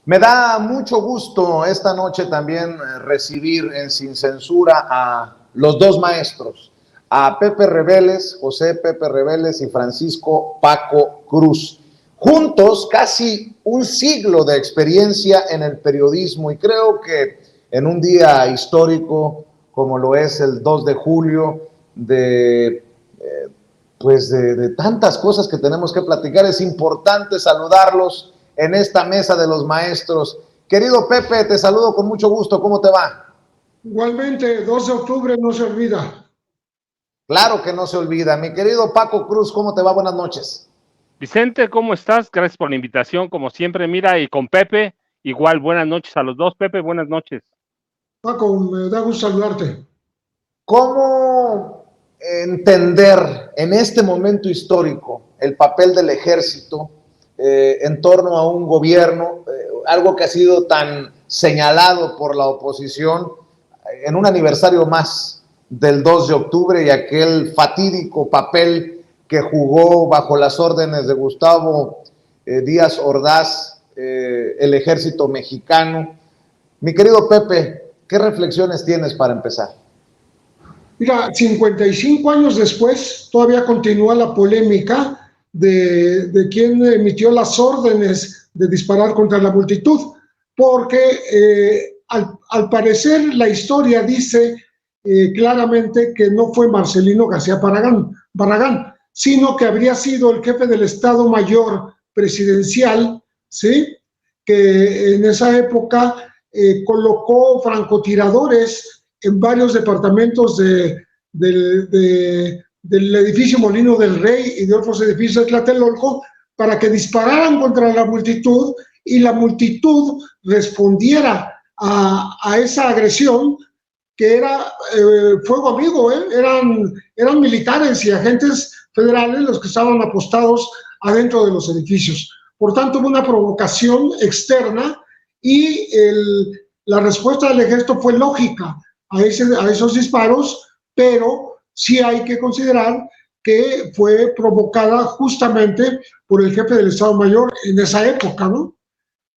Me da mucho gusto esta noche también recibir en Sin Censura a los dos maestros, a Pepe Reveles, José Pepe Reveles y Francisco Paco Cruz. Juntos casi un siglo de experiencia en el periodismo, y creo que en un día histórico como lo es el 2 de julio, de tantas cosas que tenemos que platicar, es importante saludarlos en esta mesa de los maestros. Querido Pepe, te saludo con mucho gusto. ¿Cómo te va? Igualmente, 2 de octubre no se olvida. Claro que no se olvida. Mi querido Paco Cruz, ¿cómo te va? Buenas noches. Vicente, ¿cómo estás? Gracias por la invitación, como siempre. Mira, y con Pepe, igual, buenas noches a los dos. Pepe, buenas noches. Paco, me da gusto saludarte. ¿Cómo entender en este momento histórico el papel del ejército en torno a un gobierno, algo que ha sido tan señalado por la oposición en un aniversario más del 2 de octubre y aquel fatídico papel que jugó bajo las órdenes de Gustavo Díaz Ordaz el ejército mexicano? Mi querido Pepe, ¿qué reflexiones tienes para empezar? Mira, 55 años después todavía continúa la polémica de quién emitió las órdenes de disparar contra la multitud, porque al parecer la historia dice claramente que no fue Marcelino García Barragán, sino que habría sido el jefe del Estado Mayor Presidencial, ¿sí? Que en esa época colocó francotiradores en varios departamentos del edificio Molino del Rey y de otros edificios de Tlatelolco para que dispararan contra la multitud y la multitud respondiera a esa agresión que era fuego amigo, eran militares y agentes federales los que estaban apostados adentro de los edificios. Por tanto, hubo una provocación externa y la respuesta del ejército fue lógica a esos disparos, pero sí hay que considerar que fue provocada justamente por el jefe del Estado Mayor en esa época, ¿no?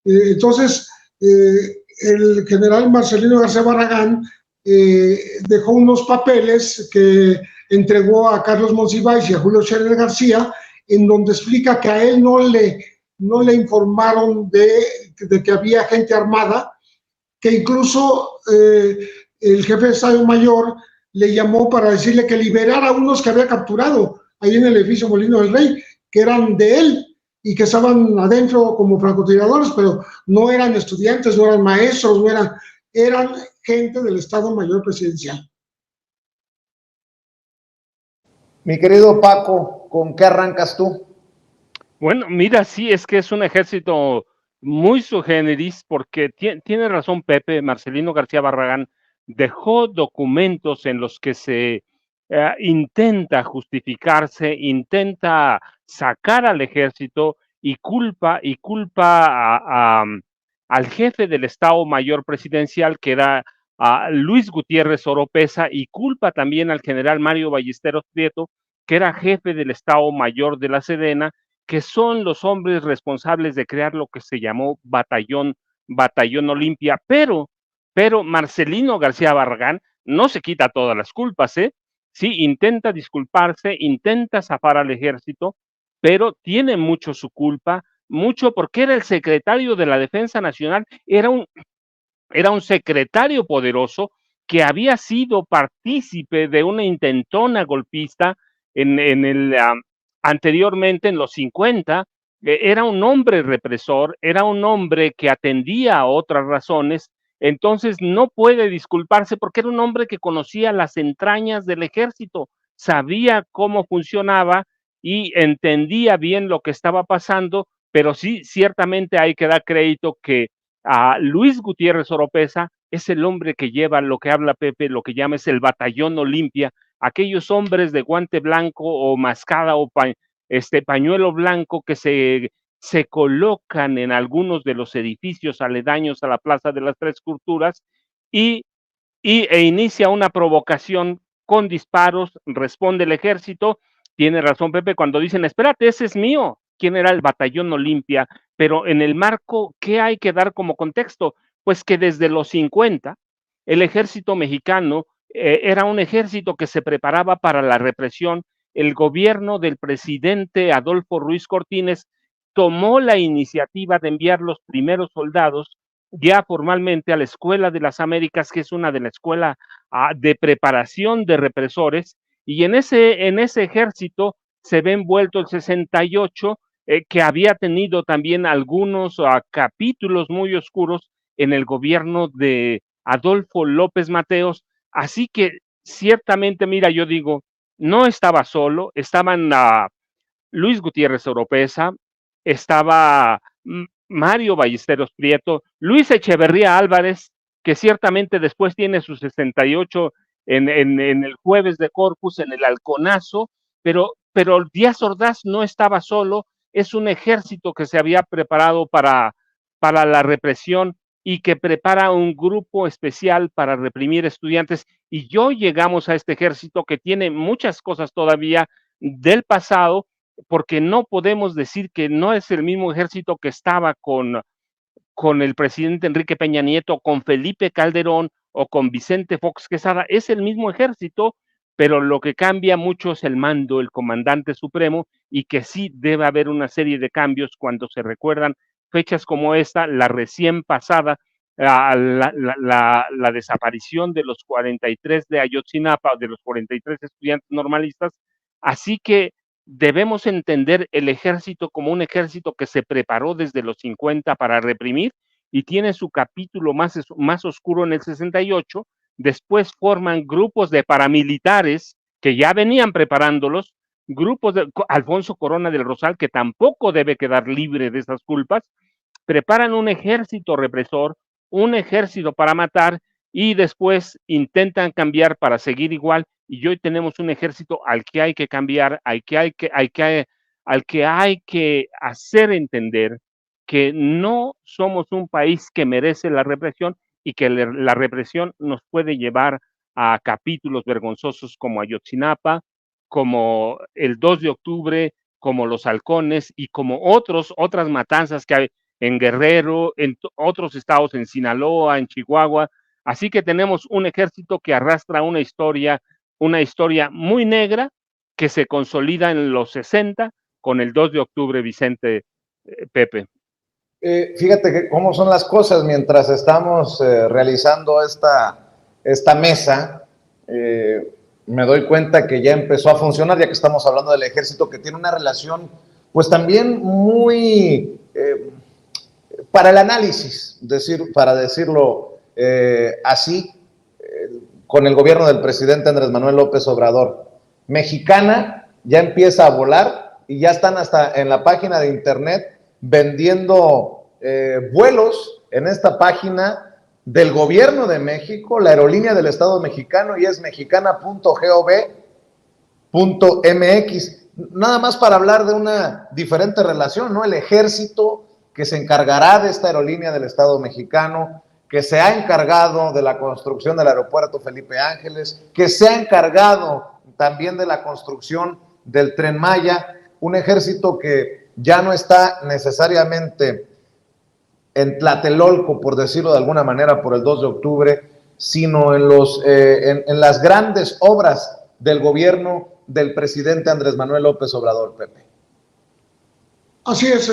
Entonces, el general Marcelino García Barragán dejó unos papeles que entregó a Carlos Monsiváis y a Julio Scherer García, en donde explica que a él no le informaron de que había gente armada, que incluso el jefe de Estado Mayor le llamó para decirle que liberara a unos que había capturado ahí en el edificio Molino del Rey, que eran de él y que estaban adentro como francotiradores, pero no eran estudiantes, no eran maestros, eran gente del Estado Mayor Presidencial. Mi querido Paco, ¿con qué arrancas tú? Bueno, mira, sí, es que es un ejército muy sui generis, porque tiene razón Pepe. Marcelino García Barragán dejó documentos en los que se intenta justificarse, intenta sacar al ejército y culpa al jefe del Estado Mayor Presidencial, que era Luis Gutiérrez Oropesa, y culpa también al general Mario Ballesteros Prieto, que era jefe del Estado Mayor de la Sedena, que son los hombres responsables de crear lo que se llamó Batallón Olimpia. Pero Marcelino García Barragán no se quita todas las culpas, ¿eh? Sí, intenta disculparse, intenta zafar al ejército, pero tiene mucho su culpa, mucho porque era el secretario de la Defensa Nacional, era un secretario poderoso que había sido partícipe de una intentona golpista anteriormente en los 50. Era un hombre represor, era un hombre que atendía a otras razones. Entonces no puede disculparse porque era un hombre que conocía las entrañas del ejército, sabía cómo funcionaba y entendía bien lo que estaba pasando, pero sí, ciertamente hay que dar crédito que a Luis Gutiérrez Oropesa es el hombre que lleva lo que habla Pepe, lo que llama es el Batallón Olimpia, aquellos hombres de guante blanco o mascada o pañuelo blanco que se colocan en algunos de los edificios aledaños a la Plaza de las Tres Culturas e inicia una provocación con disparos. Responde el ejército. Tiene razón Pepe cuando dicen, espérate, ese es mío. ¿Quién era el Batallón Olimpia? pero en el marco, ¿qué hay que dar como contexto? Pues que desde los 50, el ejército mexicano era un ejército que se preparaba para la represión. El gobierno del presidente Adolfo Ruiz Cortines tomó la iniciativa de enviar los primeros soldados ya formalmente a la Escuela de las Américas, que es una de la escuela de preparación de represores, y en ese ejército se ve envuelto el 68, que había tenido también algunos capítulos muy oscuros en el gobierno de Adolfo López Mateos. Así que ciertamente, mira, yo digo, no estaba solo, estaban Luis Gutiérrez Oropesa, estaba Mario Ballesteros Prieto, Luis Echeverría Álvarez, que ciertamente después tiene sus 68 en el jueves de Corpus, en el Halconazo, pero Díaz Ordaz no estaba solo, es un ejército que se había preparado para la represión y que prepara un grupo especial para reprimir estudiantes. Y yo llegamos a este ejército que tiene muchas cosas todavía del pasado, porque no podemos decir que no es el mismo ejército que estaba con el presidente Enrique Peña Nieto, con Felipe Calderón o con Vicente Fox Quesada. Es el mismo ejército, pero lo que cambia mucho es el mando, el comandante supremo, y que sí debe haber una serie de cambios cuando se recuerdan fechas como esta, la recién pasada, la desaparición de los 43 de Ayotzinapa, de los 43 estudiantes normalistas. Así que debemos entender el ejército como un ejército que se preparó desde los 50 para reprimir y tiene su capítulo más oscuro en el 68. Después forman grupos de paramilitares que ya venían preparándolos, grupos de Alfonso Corona del Rosal, que tampoco debe quedar libre de esas culpas, preparan un ejército represor, un ejército para matar, y después intentan cambiar para seguir igual, y hoy tenemos un ejército al que hay que cambiar, al que hay que hacer entender que no somos un país que merece la represión y que la represión nos puede llevar a capítulos vergonzosos como Ayotzinapa, como el 2 de octubre, como los halcones y como otras matanzas que hay en Guerrero, en otros estados, en Sinaloa, en Chihuahua. Así que tenemos un ejército que arrastra una historia muy negra que se consolida en los 60 con el 2 de octubre, Vicente, Pepe. Fíjate que cómo son las cosas mientras estamos realizando esta mesa. Me doy cuenta que ya empezó a funcionar, ya que estamos hablando del ejército, que tiene una relación, pues también muy para el análisis, para decirlo así, con el gobierno del presidente Andrés Manuel López Obrador. Mexicana ya empieza a volar y ya están hasta en la página de internet vendiendo vuelos en esta página del gobierno de México, la aerolínea del Estado mexicano, y es mexicana.gov.mx. Nada más para hablar de una diferente relación, ¿no? El ejército que se encargará de esta aerolínea del Estado mexicano, que se ha encargado de la construcción del aeropuerto Felipe Ángeles, que se ha encargado también de la construcción del Tren Maya, un ejército que ya no está necesariamente en Tlatelolco, por decirlo de alguna manera, por el 2 de octubre, sino en las grandes obras del gobierno del presidente Andrés Manuel López Obrador, Pepe. Así es,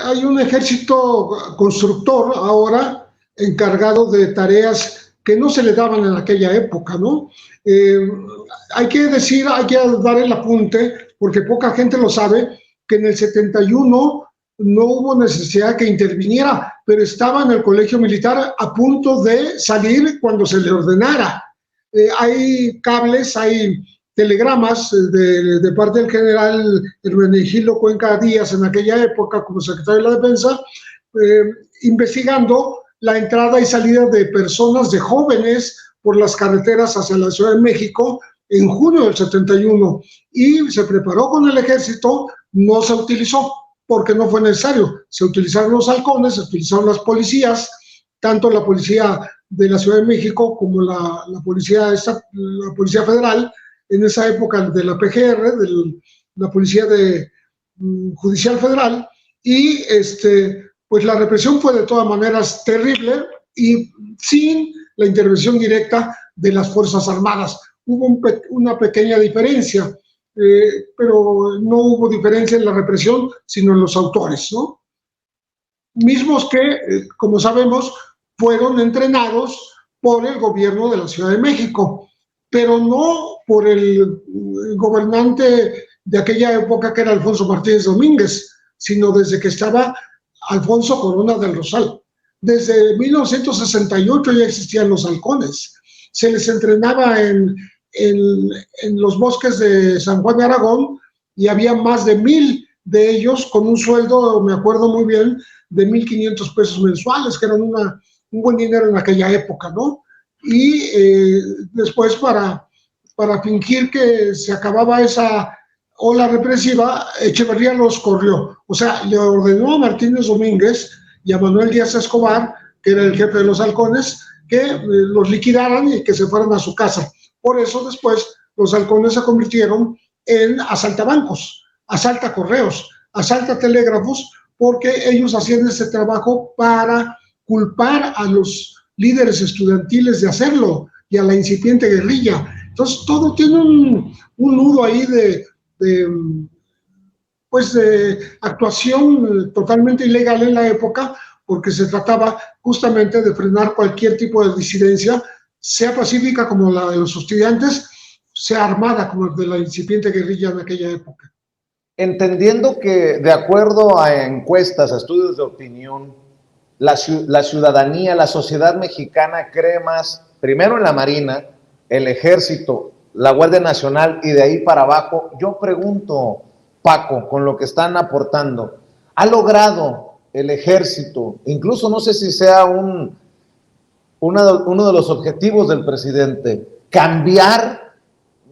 hay un ejército constructor ahora encargado de tareas que no se le daban en aquella época, ¿no? Hay que dar el apunte, porque poca gente lo sabe, que en el 71 no hubo necesidad que interviniera, pero estaba en el colegio militar a punto de salir cuando se le ordenara. Hay cables, hay telegramas de parte del general Hermenegildo Cuenca Díaz en aquella época como secretario de la Defensa, investigando la entrada y salida de personas, de jóvenes, por las carreteras hacia la Ciudad de México en junio del 71, y se preparó con el ejército. No se utilizó porque no fue necesario. Se utilizaron los halcones, se utilizaron las policías, tanto la policía de la Ciudad de México como la policía federal, en esa época de la PGR, de la Policía Judicial Federal, y pues la represión fue de todas maneras terrible y sin la intervención directa de las Fuerzas Armadas. Hubo una pequeña diferencia, pero no hubo diferencia en la represión, sino en los autores, ¿no? Mismos que, como sabemos, fueron entrenados por el gobierno de la Ciudad de México, pero no por el gobernante de aquella época que era Alfonso Martínez Domínguez, sino desde que estaba Alfonso Corona del Rosal. Desde 1968 ya existían los halcones. Se les entrenaba en los bosques de San Juan de Aragón y había más de 1,000 de ellos con un sueldo, me acuerdo muy bien, de 1,500 pesos mensuales, que eran un buen dinero en aquella época, ¿no? Y después para fingir que se acababa esa ola represiva, Echeverría los corrió. O sea, le ordenó a Martínez Domínguez y a Manuel Díaz Escobar, que era el jefe de los halcones, que los liquidaran y que se fueran a su casa. Por eso después los halcones se convirtieron en asaltabancos, asaltacorreos, asaltatelégrafos, porque ellos hacían ese trabajo para culpar a los líderes estudiantiles de hacerlo y a la incipiente guerrilla. Entonces todo tiene un nudo ahí de actuación totalmente ilegal en la época, porque se trataba justamente de frenar cualquier tipo de disidencia, sea pacífica como la de los estudiantes, sea armada como la de la incipiente guerrilla en aquella época. Entendiendo que, de acuerdo a encuestas, a estudios de opinión, la ciudadanía, la sociedad mexicana cree más, primero en la Marina, el Ejército, la Guardia Nacional y de ahí para abajo. Yo pregunto, Paco, con lo que están aportando, ¿ha logrado el Ejército, incluso no sé si sea uno de los objetivos del presidente, cambiar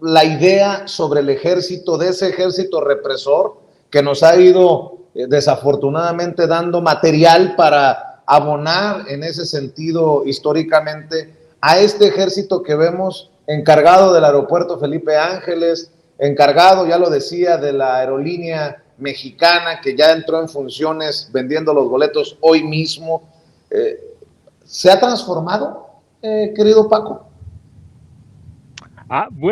la idea sobre el ejército, de ese ejército represor que nos ha ido desafortunadamente dando material para abonar en ese sentido históricamente a este ejército que vemos encargado del aeropuerto Felipe Ángeles, encargado, ya lo decía, de la aerolínea mexicana que ya entró en funciones vendiendo los boletos hoy mismo? ¿Se ha transformado, querido Paco?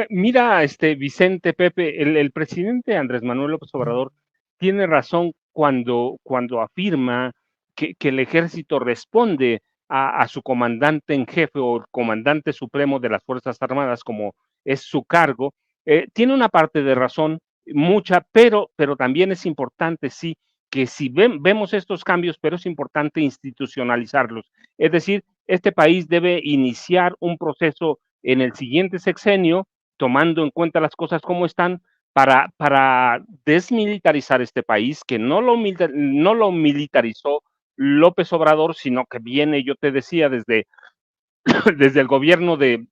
Mira, Vicente, Pepe, el presidente Andrés Manuel López Obrador tiene razón cuando afirma que el ejército responde a su comandante en jefe o el comandante supremo de las Fuerzas Armadas, como es su cargo. Tiene una parte de razón, mucha, pero también es importante, sí, que si vemos estos cambios, pero es importante institucionalizarlos. Es decir, este país debe iniciar un proceso en el siguiente sexenio, tomando en cuenta las cosas como están, para desmilitarizar este país, que no lo militarizó López Obrador, sino que viene, yo te decía, desde el gobierno del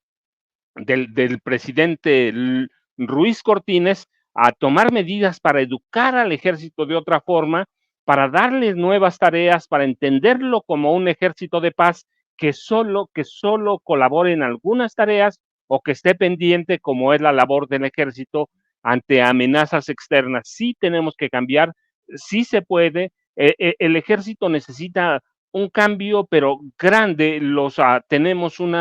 presidente Ruiz Cortines, a tomar medidas para educar al ejército de otra forma, para darle nuevas tareas, para entenderlo como un ejército de paz que solo colabore en algunas tareas o que esté pendiente, como es la labor del ejército ante amenazas externas. Sí tenemos que cambiar, sí se puede. El ejército necesita un cambio, pero grande. Tenemos un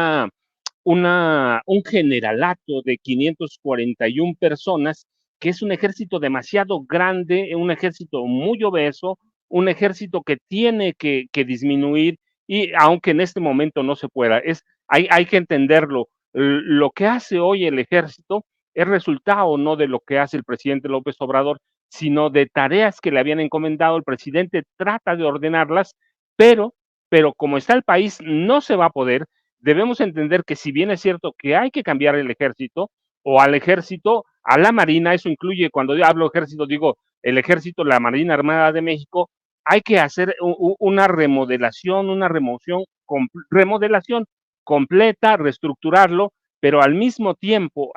generalato de 541 personas, que es un ejército demasiado grande, un ejército muy obeso, un ejército que tiene que disminuir, y aunque en este momento no se pueda, hay que entenderlo. Lo que hace hoy el ejército es resultado no de lo que hace el presidente López Obrador, sino de tareas que le habían encomendado. El presidente trata de ordenarlas, pero como está el país, no se va a poder. Debemos entender que si bien es cierto que hay que cambiar el ejército, o al ejército, a la Marina, eso incluye, cuando yo hablo ejército, digo el ejército, la Marina Armada de México, hay que hacer una remodelación, remodelación completa, reestructurarlo, pero al mismo tiempo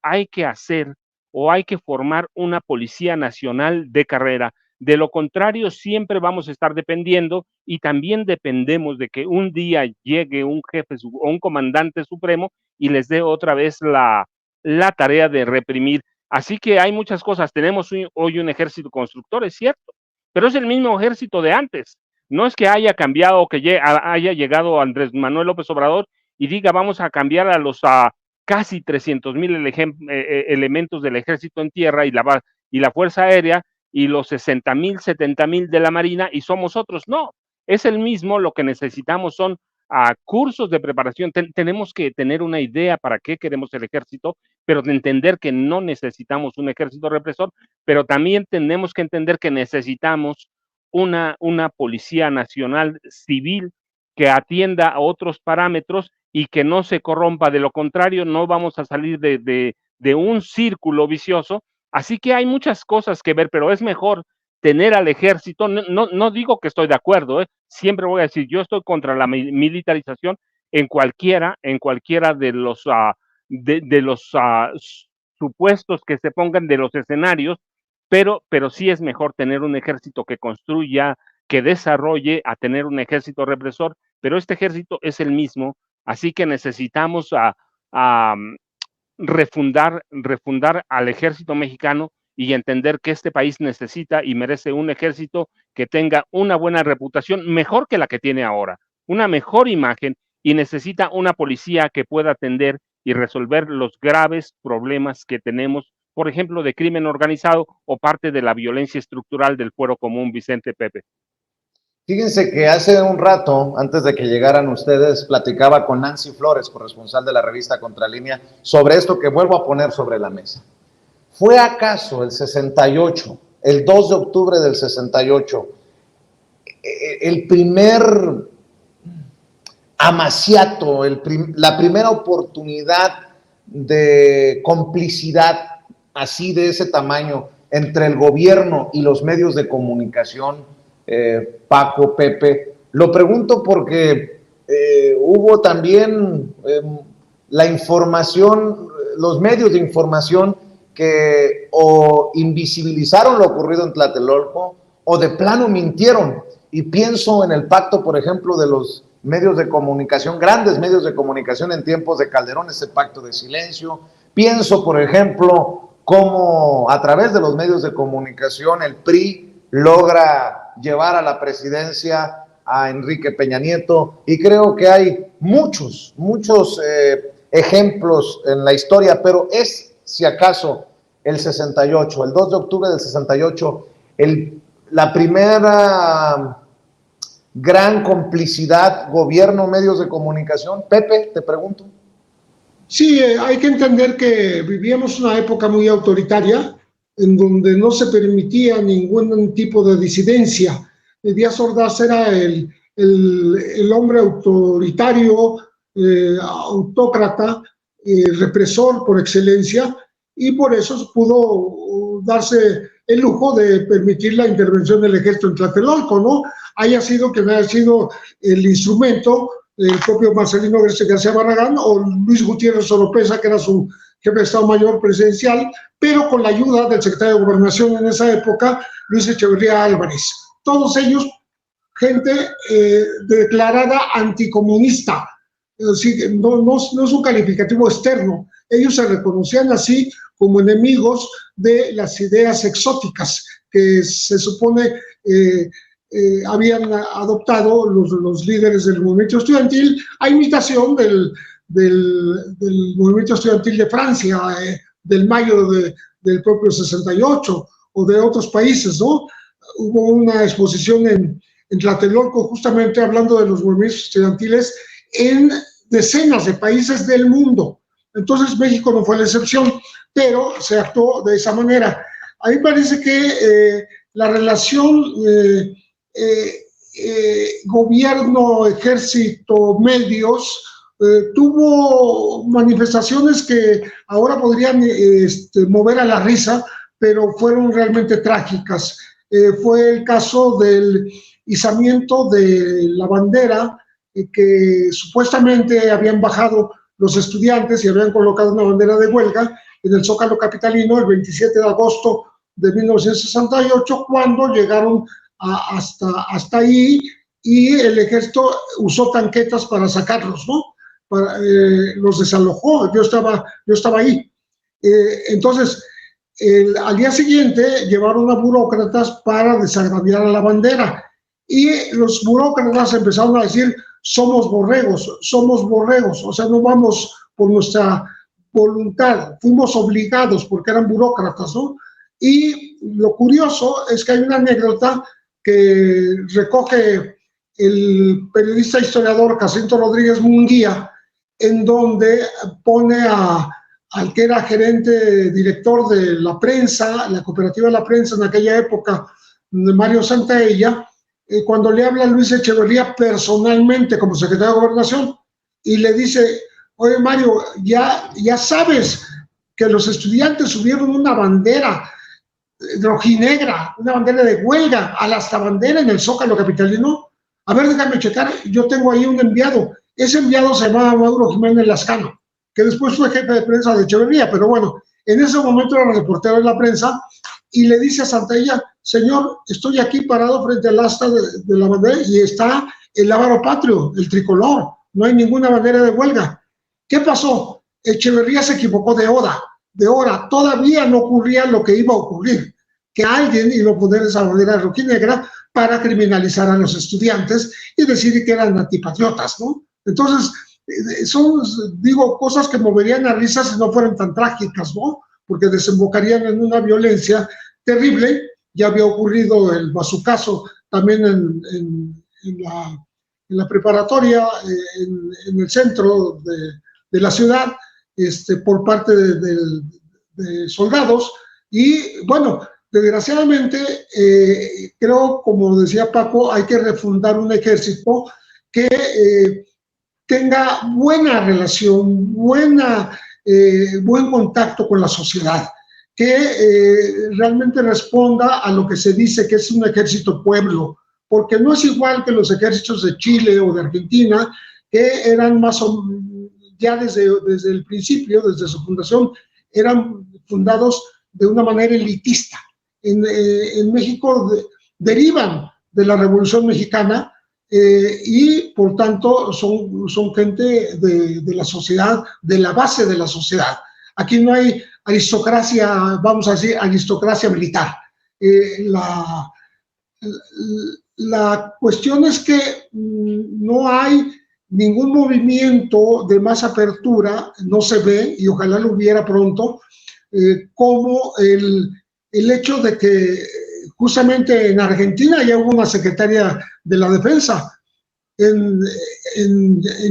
hay que hacer o hay que formar una policía nacional de carrera. De lo contrario, siempre vamos a estar dependiendo, y también dependemos de que un día llegue un jefe o un comandante supremo y les dé otra vez la tarea de reprimir. Así que hay muchas cosas. Tenemos hoy un ejército constructor, es cierto, pero es el mismo ejército de antes. No es que haya cambiado o que haya llegado Andrés Manuel López Obrador y diga vamos a cambiar a los casi 300,000 elementos del ejército en tierra y la Fuerza Aérea y los 60,000, 70,000 de la Marina y somos otros. No, es el mismo, lo que necesitamos son cursos de preparación. Tenemos que tener una idea para qué queremos el ejército, pero de entender que no necesitamos un ejército represor, pero también tenemos que entender que necesitamos una policía nacional civil que atienda a otros parámetros y que no se corrompa. De lo contrario, no vamos a salir de un círculo vicioso. Así que hay muchas cosas que ver, pero es mejor tener al ejército. No digo que estoy de acuerdo, siempre voy a decir, yo estoy contra la militarización en cualquiera de los supuestos que se pongan, de los escenarios, pero sí es mejor tener un ejército que construya, que desarrolle, a tener un ejército represor, pero este ejército es el mismo, así que necesitamos refundar al ejército mexicano y entender que este país necesita y merece un ejército que tenga una buena reputación, mejor que la que tiene ahora, una mejor imagen, y necesita una policía que pueda atender y resolver los graves problemas que tenemos, por ejemplo, de crimen organizado o parte de la violencia estructural del fuero común, Vicente, Pepe. Fíjense que hace un rato, antes de que llegaran ustedes, platicaba con Nancy Flores, corresponsal de la revista Contralínea, sobre esto que vuelvo a poner sobre la mesa. ¿Fue acaso el 68, el 2 de octubre del 68, el primer amaciato, la primera oportunidad de complicidad así de ese tamaño entre el gobierno y los medios de comunicación, Paco, Pepe? Lo pregunto porque hubo también la información, los medios de información que o invisibilizaron lo ocurrido en Tlatelolco o de plano mintieron. Y pienso en el pacto, por ejemplo, de los medios de comunicación, grandes medios de comunicación en tiempos de Calderón, ese pacto de silencio. Pienso, por ejemplo, cómo a través de los medios de comunicación el PRI logra llevar a la presidencia a Enrique Peña Nieto, y creo que hay muchos ejemplos en la historia, pero es, si acaso, el 68, el 2 de octubre del 68, la primera gran complicidad gobierno-medios de comunicación. Pepe, te pregunto. Sí, hay que entender que vivíamos una época muy autoritaria, en donde no se permitía ningún tipo de disidencia. Díaz Ordaz era el hombre autoritario, autócrata, represor por excelencia, y por eso pudo darse el lujo de permitir la intervención del ejército en Tlatelolco, ¿no? Haya sido quien haya sido el instrumento, el propio Marcelino García Barragán o Luis Gutiérrez Oropesa, que era su jefe de Estado Mayor presidencial, pero con la ayuda del secretario de Gobernación en esa época, Luis Echeverría Álvarez. Todos ellos, gente declarada anticomunista. No es un calificativo externo. Ellos se reconocían así como enemigos de las ideas exóticas que se supone habían adoptado los líderes del movimiento estudiantil, a imitación del movimiento estudiantil de Francia, del mayo del propio 68, o de otros países, ¿no? Hubo una exposición en Tlatelolco, justamente hablando de los movimientos estudiantiles en decenas de países del mundo. Entonces México no fue la excepción, pero se actuó de esa manera. A mí parece que la relación gobierno, ejército, medios, tuvo manifestaciones que ahora podrían mover a la risa, pero fueron realmente trágicas. Fue el caso del izamiento de la bandera que supuestamente habían bajado los estudiantes y habían colocado una bandera de huelga en el Zócalo capitalino el 27 de agosto de 1968, cuando llegaron hasta ahí, y el ejército usó tanquetas para sacarlos, ¿no? Los desalojó. Yo estaba ahí. Entonces, al día siguiente llevaron a burócratas para desagraviar a la bandera. y los burócratas empezaron a decir, somos borregos, o sea, no vamos por nuestra voluntad, fuimos obligados porque eran burócratas, ¿no? Y lo curioso es que hay una anécdota que recoge el periodista historiador Jacinto Rodríguez Munguía, en donde pone al que era gerente, director de la prensa, la cooperativa de la prensa en aquella época, de Mario Santaella, cuando le habla a Luis Echeverría personalmente como secretario de Gobernación y le dice, oye Mario, ya sabes que los estudiantes subieron una bandera rojinegra, una bandera de huelga, a la hasta bandera en el Zócalo capitalino. A ver, déjame checar, yo tengo ahí un enviado. Ese enviado se llamaba Mauro Jiménez Lascano, que después fue jefe de prensa de Echeverría, pero bueno, en ese momento era reportero de la prensa y le dice a Santaella, señor, estoy aquí parado frente al asta de la bandera y está el lábaro patrio, el tricolor, no hay ninguna bandera de huelga. ¿Qué pasó? Echeverría se equivocó de hora, todavía no ocurría lo que iba a ocurrir, que alguien iba a poner esa bandera rojinegra para criminalizar a los estudiantes y decir que eran antipatriotas, ¿no? Entonces, son, digo, cosas que moverían a risas si no fueran tan trágicas, ¿no? Porque desembocarían en una violencia terrible. Ya había ocurrido el bazucazo también en la preparatoria, en el centro de la ciudad, por parte de soldados. Y bueno, desgraciadamente, creo, como decía Paco, hay que refundar un ejército que tenga buena relación, buen contacto con la sociedad, que realmente responda a lo que se dice que es un ejército pueblo, porque no es igual que los ejércitos de Chile o de Argentina, que eran más o ya desde el principio, desde su fundación, eran fundados de una manera elitista. En México derivan de la Revolución Mexicana, y por tanto son gente de la sociedad, de la base de la sociedad. Aquí no hay aristocracia, vamos a decir, aristocracia militar. La cuestión es que no hay ningún movimiento de más apertura, no se ve, y ojalá lo hubiera pronto, como el hecho de que justamente en Argentina ya hubo una secretaria de la defensa. En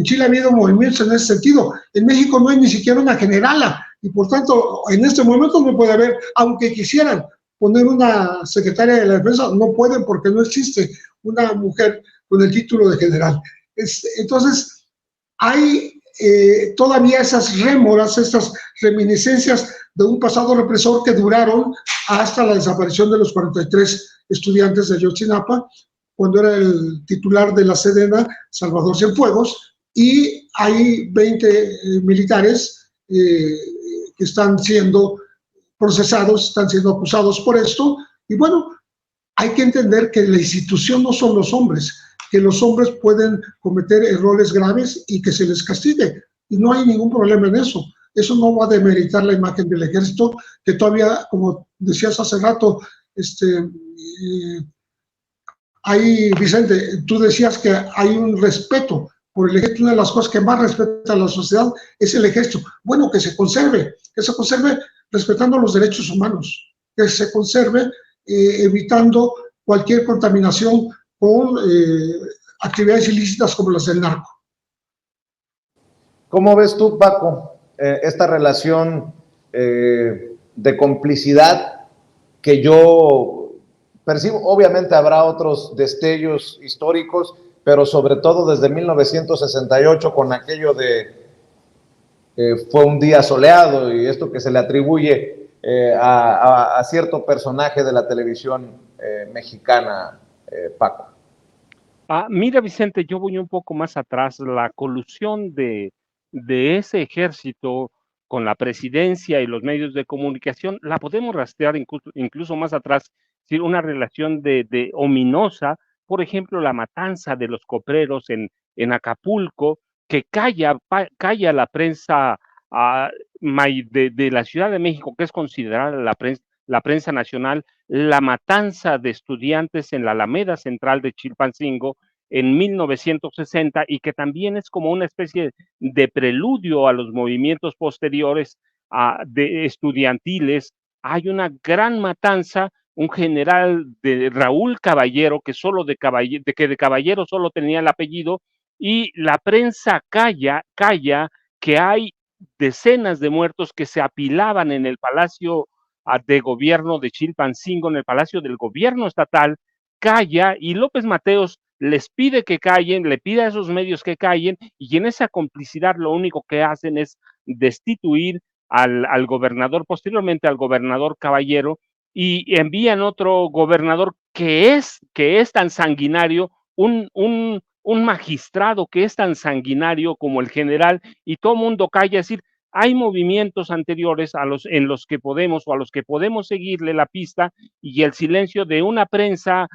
Chile ha habido movimientos en ese sentido. En México no hay ni siquiera una generala y por tanto en este momento no puede haber, aunque quisieran poner una secretaria de la defensa, no pueden porque no existe una mujer con el título de general. Entonces hay todavía esas rémoras, estas reminiscencias de un pasado represor que duraron hasta la desaparición de los 43 estudiantes de Ayotzinapa, cuando era el titular de la Sedena, Salvador Cienfuegos, y hay 20 militares que están siendo procesados, están siendo acusados por esto, y bueno, hay que entender que la institución no son los hombres, que los hombres pueden cometer errores graves y que se les castigue, y no hay ningún problema en eso. Eso no va a demeritar la imagen del ejército, que todavía, como decías hace rato, ahí, Vicente, tú decías que hay un respeto por el ejército. Una de las cosas que más respeta a la sociedad es el ejército. Bueno, que se conserve respetando los derechos humanos, que se conserve evitando cualquier contaminación con actividades ilícitas como las del narco. ¿Cómo ves tú, Paco, esta relación de complicidad que yo percibo? Obviamente habrá otros destellos históricos, pero sobre todo desde 1968 con aquello de fue un día soleado y esto que se le atribuye a cierto personaje de la televisión mexicana, Paco. Mira, Vicente, yo voy un poco más atrás. La colusión de ese ejército con la presidencia y los medios de comunicación la podemos rastrear incluso más atrás, decir, una relación de ominosa, por ejemplo, la matanza de los copleros en Acapulco, que calla la prensa de la Ciudad de México, que es considerada la prensa nacional, la matanza de estudiantes en la Alameda Central de Chilpancingo en 1960 y que también es como una especie de preludio a los movimientos posteriores de estudiantiles. Hay una gran matanza, un general de Raúl Caballero, que solo de Caballero solo tenía el apellido, y la prensa calla que hay decenas de muertos que se apilaban en el Palacio de Gobierno de Chilpancingo, en el Palacio del Gobierno Estatal, calla, y López Mateos les pide que callen, le pide a esos medios que callen, y en esa complicidad lo único que hacen es destituir al gobernador, posteriormente al gobernador Caballero, y envían otro gobernador que es tan sanguinario, un magistrado que es tan sanguinario como el general, y todo el mundo calla. Es decir, hay movimientos anteriores en los que podemos o a los que podemos seguirle la pista, y el silencio de una prensa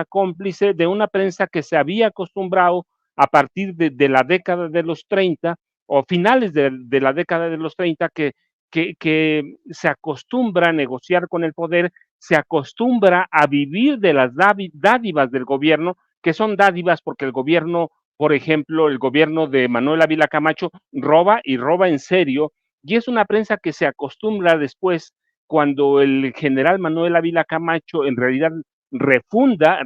cómplice, de una prensa que se había acostumbrado a partir de la década de los 30 o finales de la década de los 30 que se acostumbra a negociar con el poder, se acostumbra a vivir de las dádivas del gobierno, que son dádivas porque el gobierno, por ejemplo, el gobierno de Manuel Ávila Camacho roba y roba en serio, y es una prensa que se acostumbra después, cuando el general Manuel Ávila Camacho en realidad refunda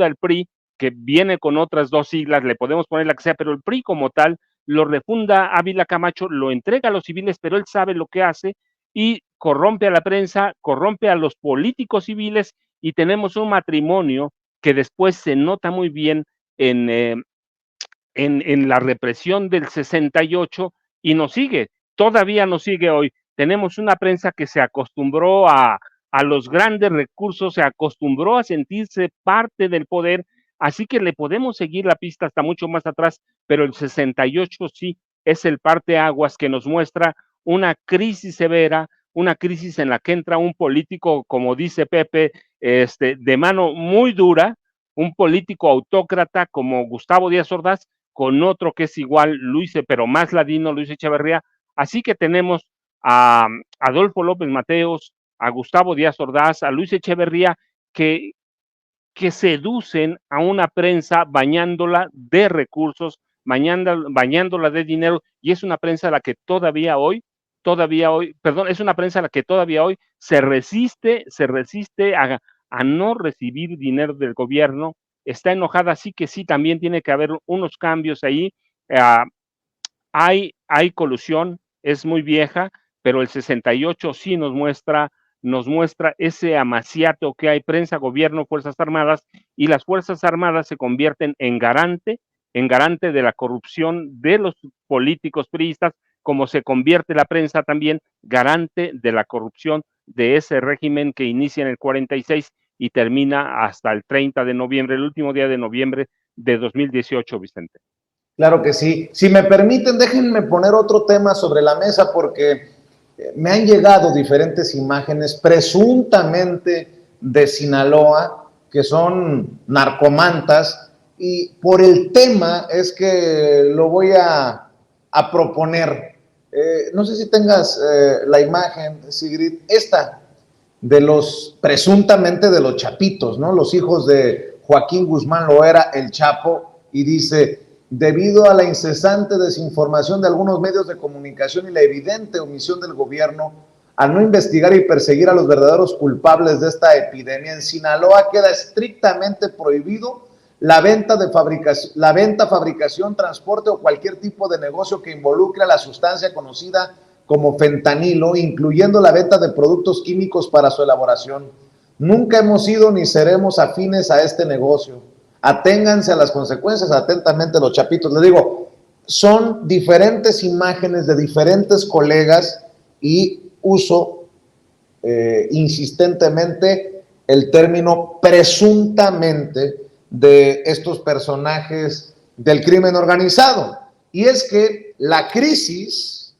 el PRI, que viene con otras dos siglas, le podemos poner la que sea, pero el PRI como tal lo refunda Ávila Camacho, lo entrega a los civiles, pero él sabe lo que hace y corrompe a la prensa, corrompe a los políticos civiles, y tenemos un matrimonio que después se nota muy bien en la represión del 68 y todavía nos sigue hoy. Tenemos una prensa que se acostumbró a los grandes recursos, se acostumbró a sentirse parte del poder, así que le podemos seguir la pista hasta mucho más atrás, pero el 68 sí es el parteaguas que nos muestra una crisis severa, una crisis en la que entra un político, como dice Pepe, de mano muy dura, un político autócrata como Gustavo Díaz Ordaz, con otro que es igual, pero más ladino, Luis Echeverría. Así que tenemos a Adolfo López Mateos, a Gustavo Díaz Ordaz, a Luis Echeverría, que seducen a una prensa bañándola de recursos, bañándola de dinero, y es una prensa a la que todavía hoy, es una prensa a la que todavía hoy se resiste a no recibir dinero del gobierno, está enojada, así que sí, también tiene que haber unos cambios ahí. Hay colusión, es muy vieja, pero el 68 sí nos muestra ese amaciato que hay, prensa, gobierno, Fuerzas Armadas, y las Fuerzas Armadas se convierten en garante de la corrupción de los políticos priistas, como se convierte la prensa también garante de la corrupción de ese régimen que inicia en el 46 y termina hasta el 30 de noviembre, el último día de noviembre de 2018, Vicente. Claro que sí. Si me permiten, déjenme poner otro tema sobre la mesa porque me han llegado diferentes imágenes presuntamente de Sinaloa, que son narcomantas, y por el tema es que lo voy a proponer. No sé si tengas la imagen, Sigrid, esta, de los, presuntamente de los chapitos, ¿no? Los hijos de Joaquín Guzmán Loera, el Chapo, y dice: debido a la incesante desinformación de algunos medios de comunicación y la evidente omisión del gobierno al no investigar y perseguir a los verdaderos culpables de esta epidemia, en Sinaloa queda estrictamente prohibido la venta, fabricación, transporte o cualquier tipo de negocio que involucre a la sustancia conocida como fentanilo, incluyendo la venta de productos químicos para su elaboración. Nunca hemos sido ni seremos afines a este negocio. Aténganse a las consecuencias. Atentamente, los chapitos. Les digo, son diferentes imágenes de diferentes colegas y uso insistentemente el término presuntamente de estos personajes del crimen organizado. Y es que la crisis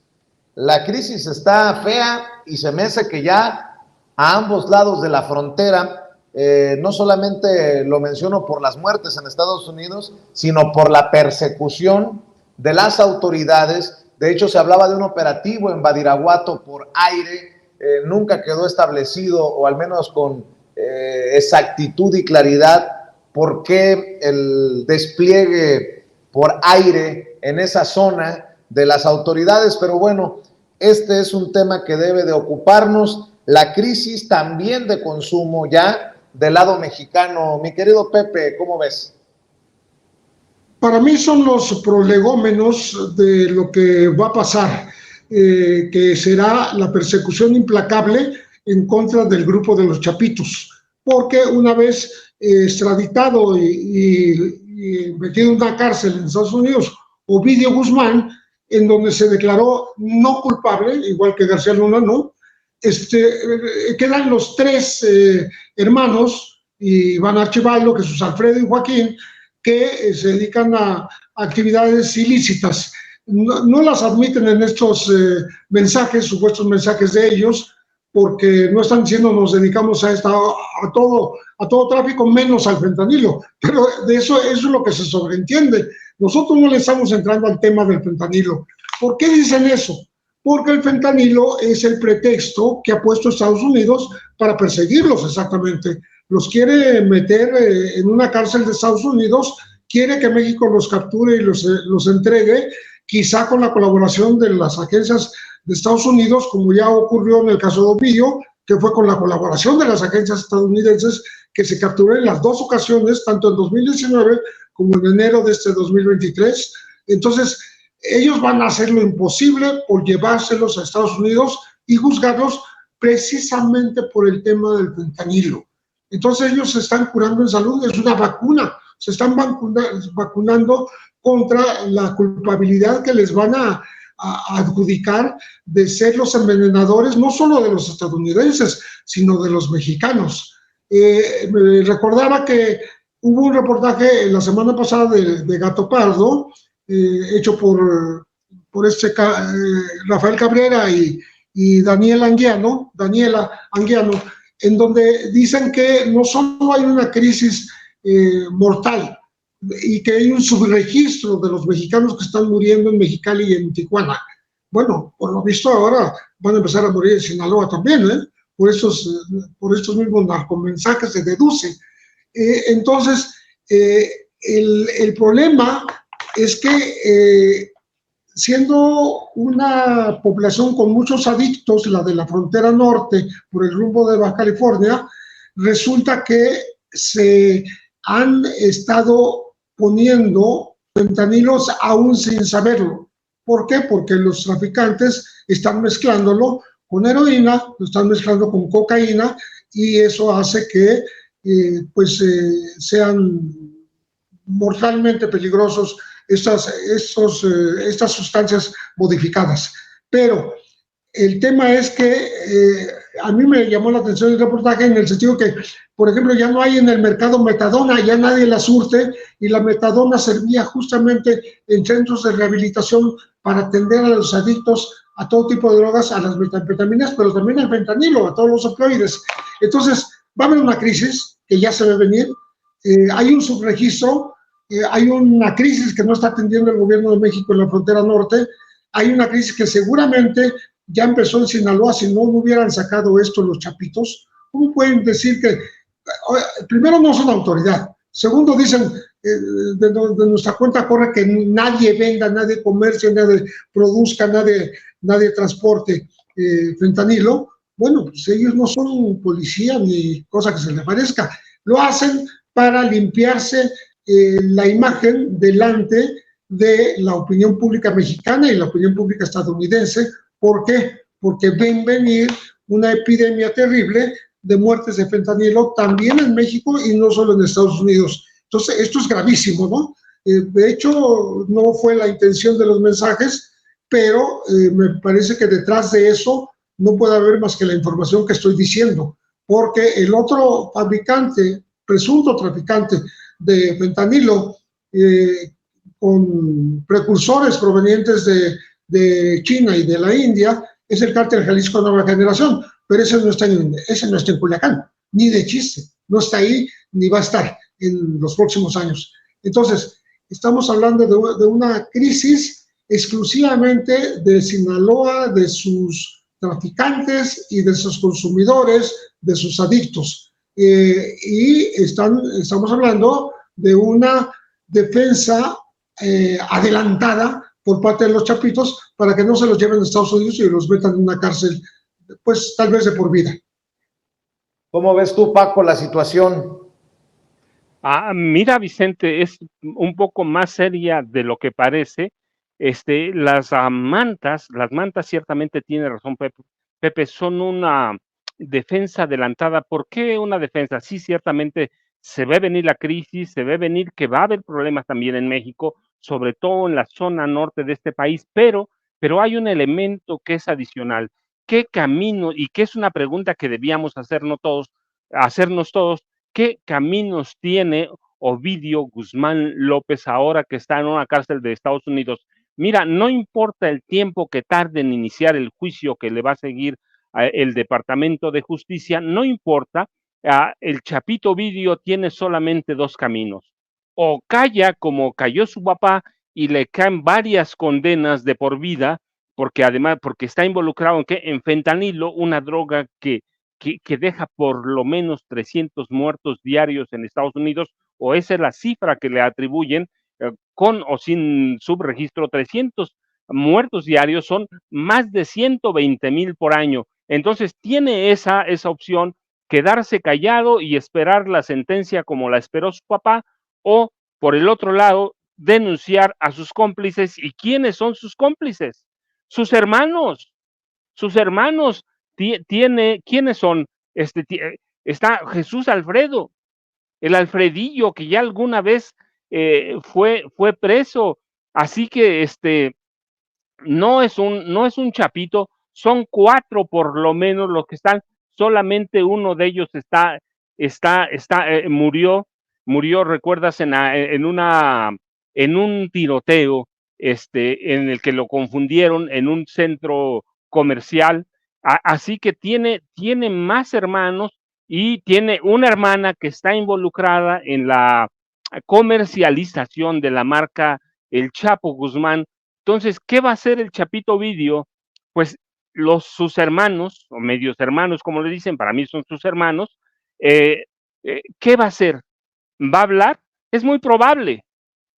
está fea y se me hace que ya a ambos lados de la frontera, no solamente lo menciono por las muertes en Estados Unidos, sino por la persecución de las autoridades. De hecho, se hablaba de un operativo en Badiraguato por aire nunca quedó establecido, o al menos con exactitud y claridad, por qué el despliegue por aire en esa zona de las autoridades, pero bueno, este es un tema que debe de ocuparnos, la crisis también de consumo ya del lado mexicano. Mi querido Pepe, ¿cómo ves? Para mí son los prolegómenos de lo que va a pasar, que será la persecución implacable en contra del grupo de los Chapitos, porque una vez extraditado y metido en una cárcel en Estados Unidos, Ovidio Guzmán, en donde se declaró no culpable, igual que García Luna, ¿no? Quedan los tres hermanos, Iván Archibaldo, Jesús Alfredo y Joaquín, que se dedican a actividades ilícitas. No las admiten en estos mensajes, supuestos mensajes de ellos, porque no están diciendo nos dedicamos a todo tráfico, menos al fentanilo, pero de eso es lo que se sobreentiende. Nosotros no le estamos entrando al tema del fentanilo. ¿Por qué dicen eso? Porque el fentanilo es el pretexto que ha puesto Estados Unidos para perseguirlos exactamente. Los quiere meter en una cárcel de Estados Unidos, quiere que México los capture y los entregue, quizá con la colaboración de las agencias de Estados Unidos, como ya ocurrió en el caso de Ovidio, que fue con la colaboración de las agencias estadounidenses que se capturó en las dos ocasiones, tanto en 2019 como en enero de este 2023. Entonces, ellos van a hacer lo imposible por llevárselos a Estados Unidos y juzgarlos precisamente por el tema del fentanilo. Entonces ellos se están curando en salud, es una vacuna, se están vacunando contra la culpabilidad que les van a adjudicar de ser los envenenadores, no solo de los estadounidenses, sino de los mexicanos. Me recordaba que hubo un reportaje la semana pasada de Gato Pardo, hecho por Rafael Cabrera y Daniela Anguiano, en donde dicen que no solo hay una crisis mortal y que hay un subregistro de los mexicanos que están muriendo en Mexicali y en Tijuana. Bueno, por lo visto ahora van a empezar a morir en Sinaloa también, por estos mismos narcomensajes se deduce. Entonces, el problema es que siendo una población con muchos adictos, la de la frontera norte, por el rumbo de Baja California, resulta que se han estado poniendo fentanilos aún sin saberlo. ¿Por qué? Porque los traficantes están mezclándolo con heroína, lo están mezclando con cocaína, y eso hace que sean mortalmente peligrosos estas sustancias modificadas. Pero el tema es que a mí me llamó la atención el reportaje en el sentido que, por ejemplo, ya no hay en el mercado metadona, ya nadie la surte, y la metadona servía justamente en centros de rehabilitación para atender a los adictos a todo tipo de drogas, a las metanfetaminas, pero también al fentanilo, a todos los opioides. Entonces, va a haber una crisis que ya se ve venir, hay un subregistro, hay una crisis que no está atendiendo el gobierno de México en la frontera norte, hay una crisis que seguramente ya empezó en Sinaloa. Si no hubieran sacado esto los Chapitos, ¿cómo pueden decir que, primero, no son autoridad? Segundo, dicen, de nuestra cuenta corre que nadie venda, nadie comercie, nadie produzca, nadie transporte fentanilo. Bueno, pues ellos no son policía ni cosa que se les parezca. Lo hacen para limpiarse la imagen delante de la opinión pública mexicana y la opinión pública estadounidense. ¿Por qué? Porque ven venir una epidemia terrible de muertes de fentanilo también en México y no solo en Estados Unidos. Entonces, esto es gravísimo, ¿no? De hecho, no fue la intención de los mensajes, pero me parece que detrás de eso no puede haber más que la información que estoy diciendo, porque el otro fabricante, presunto traficante de fentanilo, con precursores provenientes de China y de la India, es el Cártel Jalisco Nueva Generación, pero ese no está en Culiacán, ni de chiste, no está ahí, ni va a estar en los próximos años. Entonces, estamos hablando de una crisis exclusivamente de Sinaloa, de sus traficantes y de sus consumidores, de sus adictos. Estamos hablando de una defensa adelantada por parte de los chapitos para que no se los lleven a Estados Unidos y los metan en una cárcel, pues tal vez de por vida. ¿Cómo ves tú, Paco, la situación? Mira, Vicente, es un poco más seria de lo que parece. Las mantas ciertamente tiene razón Pepe, son una defensa adelantada. ¿Por qué una defensa? Sí, ciertamente se ve venir la crisis, se ve venir que va a haber problemas también en México, sobre todo en la zona norte de este país, pero hay un elemento que es adicional. ¿Qué camino? Y que es una pregunta que debíamos hacernos todos, ¿qué caminos tiene Ovidio Guzmán López ahora que está en una cárcel de Estados Unidos? Mira, no importa el tiempo que tarde en iniciar el juicio que le va a seguir el Departamento de Justicia, no importa, el Chapito Ovidio tiene solamente dos caminos. O calla como cayó su papá y le caen varias condenas de por vida, porque además, porque está involucrado en, ¿qué? En fentanilo, una droga que deja por lo menos 300 muertos diarios en Estados Unidos, o esa es la cifra que le atribuyen, con o sin subregistro, 300 muertos diarios son más de 120,000 por año. Entonces tiene esa opción, quedarse callado y esperar la sentencia como la esperó su papá, o por el otro lado, denunciar a sus cómplices. ¿Y quiénes son sus cómplices? Sus hermanos. Sus hermanos ¿quiénes son? Está Jesús Alfredo, el Alfredillo, que ya alguna vez fue preso. Así que no es un chapito, son 4 por lo menos los que están, solamente uno de ellos murió, recuerdas, en un tiroteo, en el que lo confundieron en un centro comercial. Así que tiene más hermanos y tiene una hermana que está involucrada en la comercialización de la marca El Chapo Guzmán. Entonces, ¿qué va a hacer el Chapito Ovidio? Pues sus hermanos, o medios hermanos, como le dicen, para mí son sus hermanos, ¿qué va a hacer? ¿Va a hablar? Es muy probable.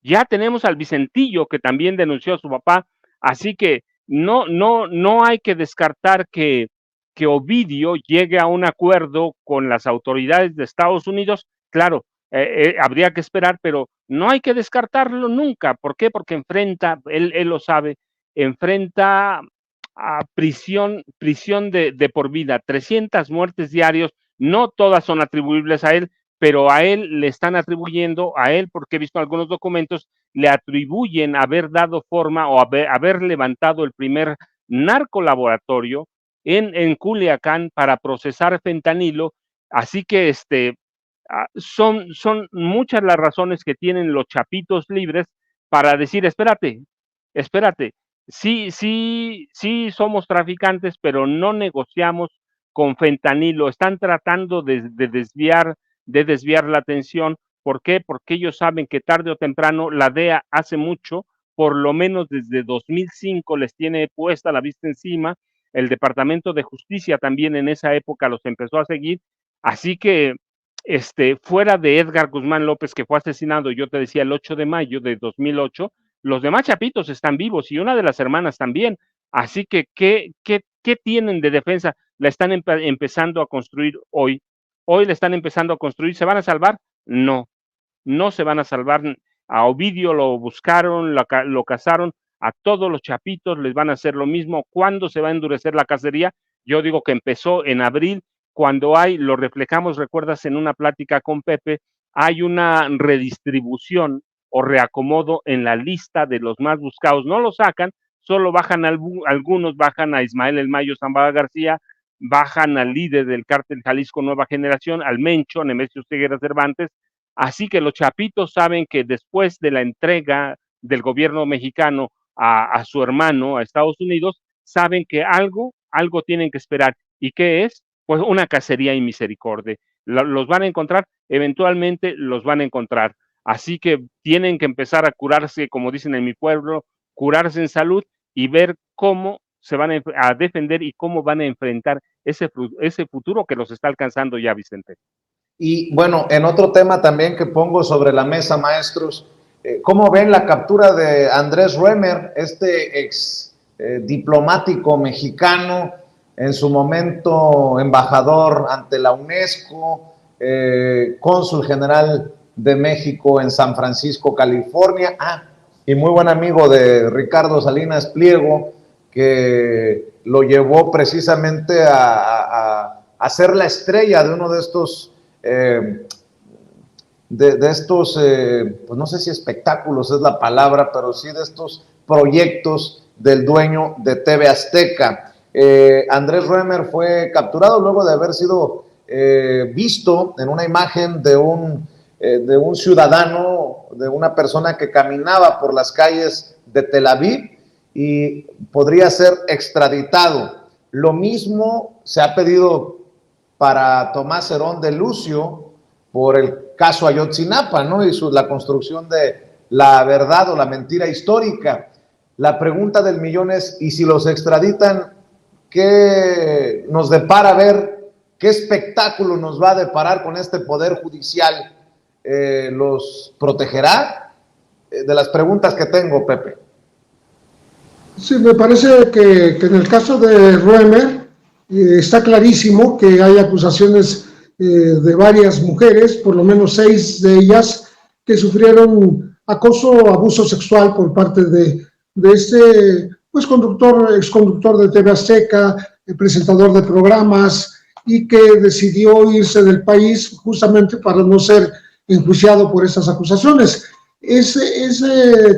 Ya tenemos al Vicentillo, que también denunció a su papá, así que no hay que descartar que Ovidio llegue a un acuerdo con las autoridades de Estados Unidos. Claro, habría que esperar, pero no hay que descartarlo nunca. ¿Por qué? Porque él lo sabe, enfrenta a prisión de por vida, 300 muertes diarios, no todas son atribuibles a él, pero a él le están atribuyendo, porque he visto algunos documentos, le atribuyen haber dado forma o haber levantado el primer narcolaboratorio en Culiacán para procesar fentanilo. Así que son muchas las razones que tienen los chapitos libres para decir, espérate, sí somos traficantes, pero no negociamos con fentanilo. Están tratando de desviar la atención. ¿Por qué? Porque ellos saben que tarde o temprano la DEA hace mucho, por lo menos desde 2005 les tiene puesta la vista encima. El Departamento de Justicia también en esa época los empezó a seguir. Así que fuera de Edgar Guzmán López, que fue asesinado, yo te decía, el 8 de mayo de 2008, los demás chapitos están vivos y una de las hermanas también. Así que, ¿qué tienen de defensa? La están empezando a construir hoy. Hoy la están empezando a construir. ¿Se van a salvar? No, no se van a salvar. A Ovidio lo buscaron, lo cazaron, a todos los chapitos les van a hacer lo mismo. ¿Cuándo se va a endurecer la cacería? Yo digo que empezó en abril, cuando lo reflejamos, recuerdas, en una plática con Pepe, hay una redistribución o reacomodo en la lista de los más buscados. No lo sacan, solo bajan algunos, bajan a Ismael El Mayo Zambada García, bajan al líder del cártel Jalisco Nueva Generación, al Mencho, Nemesio Ceguera Cervantes. Así que los chapitos saben que después de la entrega del gobierno mexicano a su hermano, a Estados Unidos, saben que algo tienen que esperar. ¿Y qué es? Pues una cacería y misericordia. Los van a encontrar, eventualmente los van a encontrar. Así que tienen que empezar a curarse, como dicen en mi pueblo, curarse en salud y ver cómo se van a defender y cómo van a enfrentar ese futuro que los está alcanzando ya, Vicente. Y bueno, en otro tema también que pongo sobre la mesa, maestros, ¿cómo ven la captura de Andrés Roemer, este ex diplomático mexicano, en su momento embajador ante la UNESCO, cónsul general de México en San Francisco, California, y muy buen amigo de Ricardo Salinas Pliego, que lo llevó precisamente a ser la estrella de uno de estos pues no sé si espectáculos es la palabra, pero sí de estos proyectos del dueño de TV Azteca. Andrés Roemer fue capturado luego de haber sido visto en una imagen de un ciudadano, de una persona que caminaba por las calles de Tel Aviv y podría ser extraditado. Lo mismo se ha pedido para Tomás Herón de Lucio por el caso Ayotzinapa, ¿no? Y la construcción de la verdad o la mentira histórica. La pregunta del millón es, ¿y si los extraditan, qué nos depara ver? ¿Qué espectáculo nos va a deparar con este poder judicial? ¿Los protegerá? De las preguntas que tengo, Pepe. Sí, me parece que en el caso de Roemer está clarísimo que hay acusaciones de varias mujeres, por lo menos 6 de ellas, que sufrieron acoso o abuso sexual por parte de este pues exconductor de TV Azteca, presentador de programas, y que decidió irse del país justamente para no ser enjuiciado por esas acusaciones.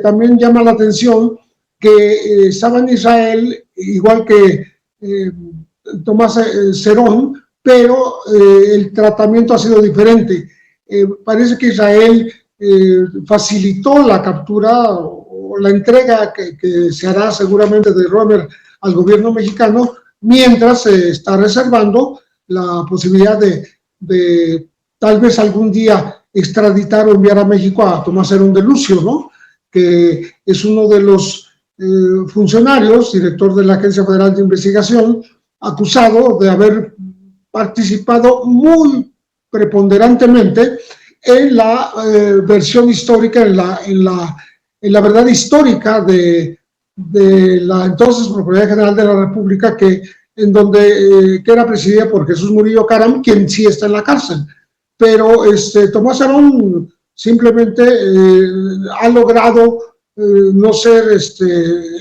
También llama la atención que estaba en Israel, igual que Tomás Herón, pero el tratamiento ha sido diferente. Parece que Israel facilitó la captura o la entrega que se hará seguramente de Roemer al gobierno mexicano, mientras se está reservando la posibilidad de tal vez algún día extraditar o enviar a México a Tomás Herón de Lucio, ¿no? Que es uno de los funcionarios, director de la Agencia Federal de Investigación, acusado de haber participado muy preponderantemente en la versión histórica, en la verdad histórica de la entonces Procuraduría General de la República, que era presidida por Jesús Murillo Caram, quien sí está en la cárcel. Pero Tomás Herón simplemente ha logrado no ser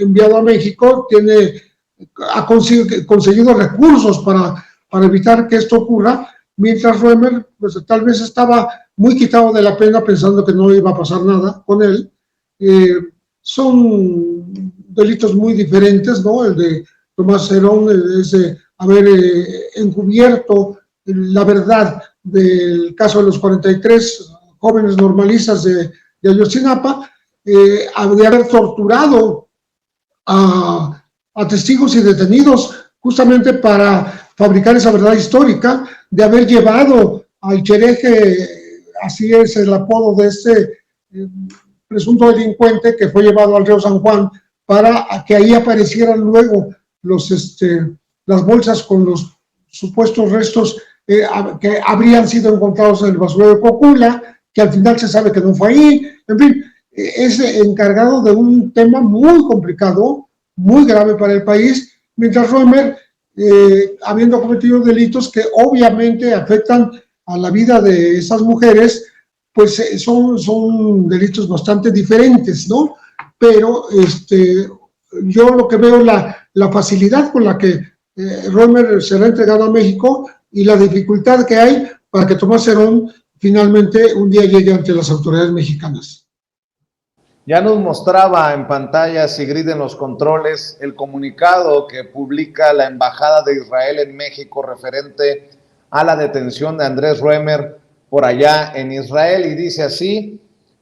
enviado a México, ha conseguido recursos para evitar que esto ocurra, mientras Roemer pues, tal vez estaba muy quitado de la pena pensando que no iba a pasar nada con él. Son delitos muy diferentes, ¿no? El de Tomás Herón es de haber encubierto la verdad del caso de los 43 jóvenes normalistas de Ayotzinapa, de haber torturado a testigos y detenidos justamente para fabricar esa verdad histórica, de haber llevado al Chereje, así es el apodo de este presunto delincuente, que fue llevado al río San Juan para que ahí aparecieran luego las bolsas con los supuestos restos que habrían sido encontrados en el basurero de Cocula, que al final se sabe que no fue ahí. En fin, es encargado de un tema muy complicado, muy grave para el país, mientras Roemer, habiendo cometido delitos que obviamente afectan a la vida de esas mujeres, pues son delitos bastante diferentes, ¿no? Pero yo lo que veo la facilidad con la que Roemer será entregado a México y la dificultad que hay para que Tomás Herón finalmente un día llegue ante las autoridades mexicanas. Ya nos mostraba en pantalla Sigrid en los controles el comunicado que publica la Embajada de Israel en México referente a la detención de Andrés Roemer por allá en Israel, y dice así: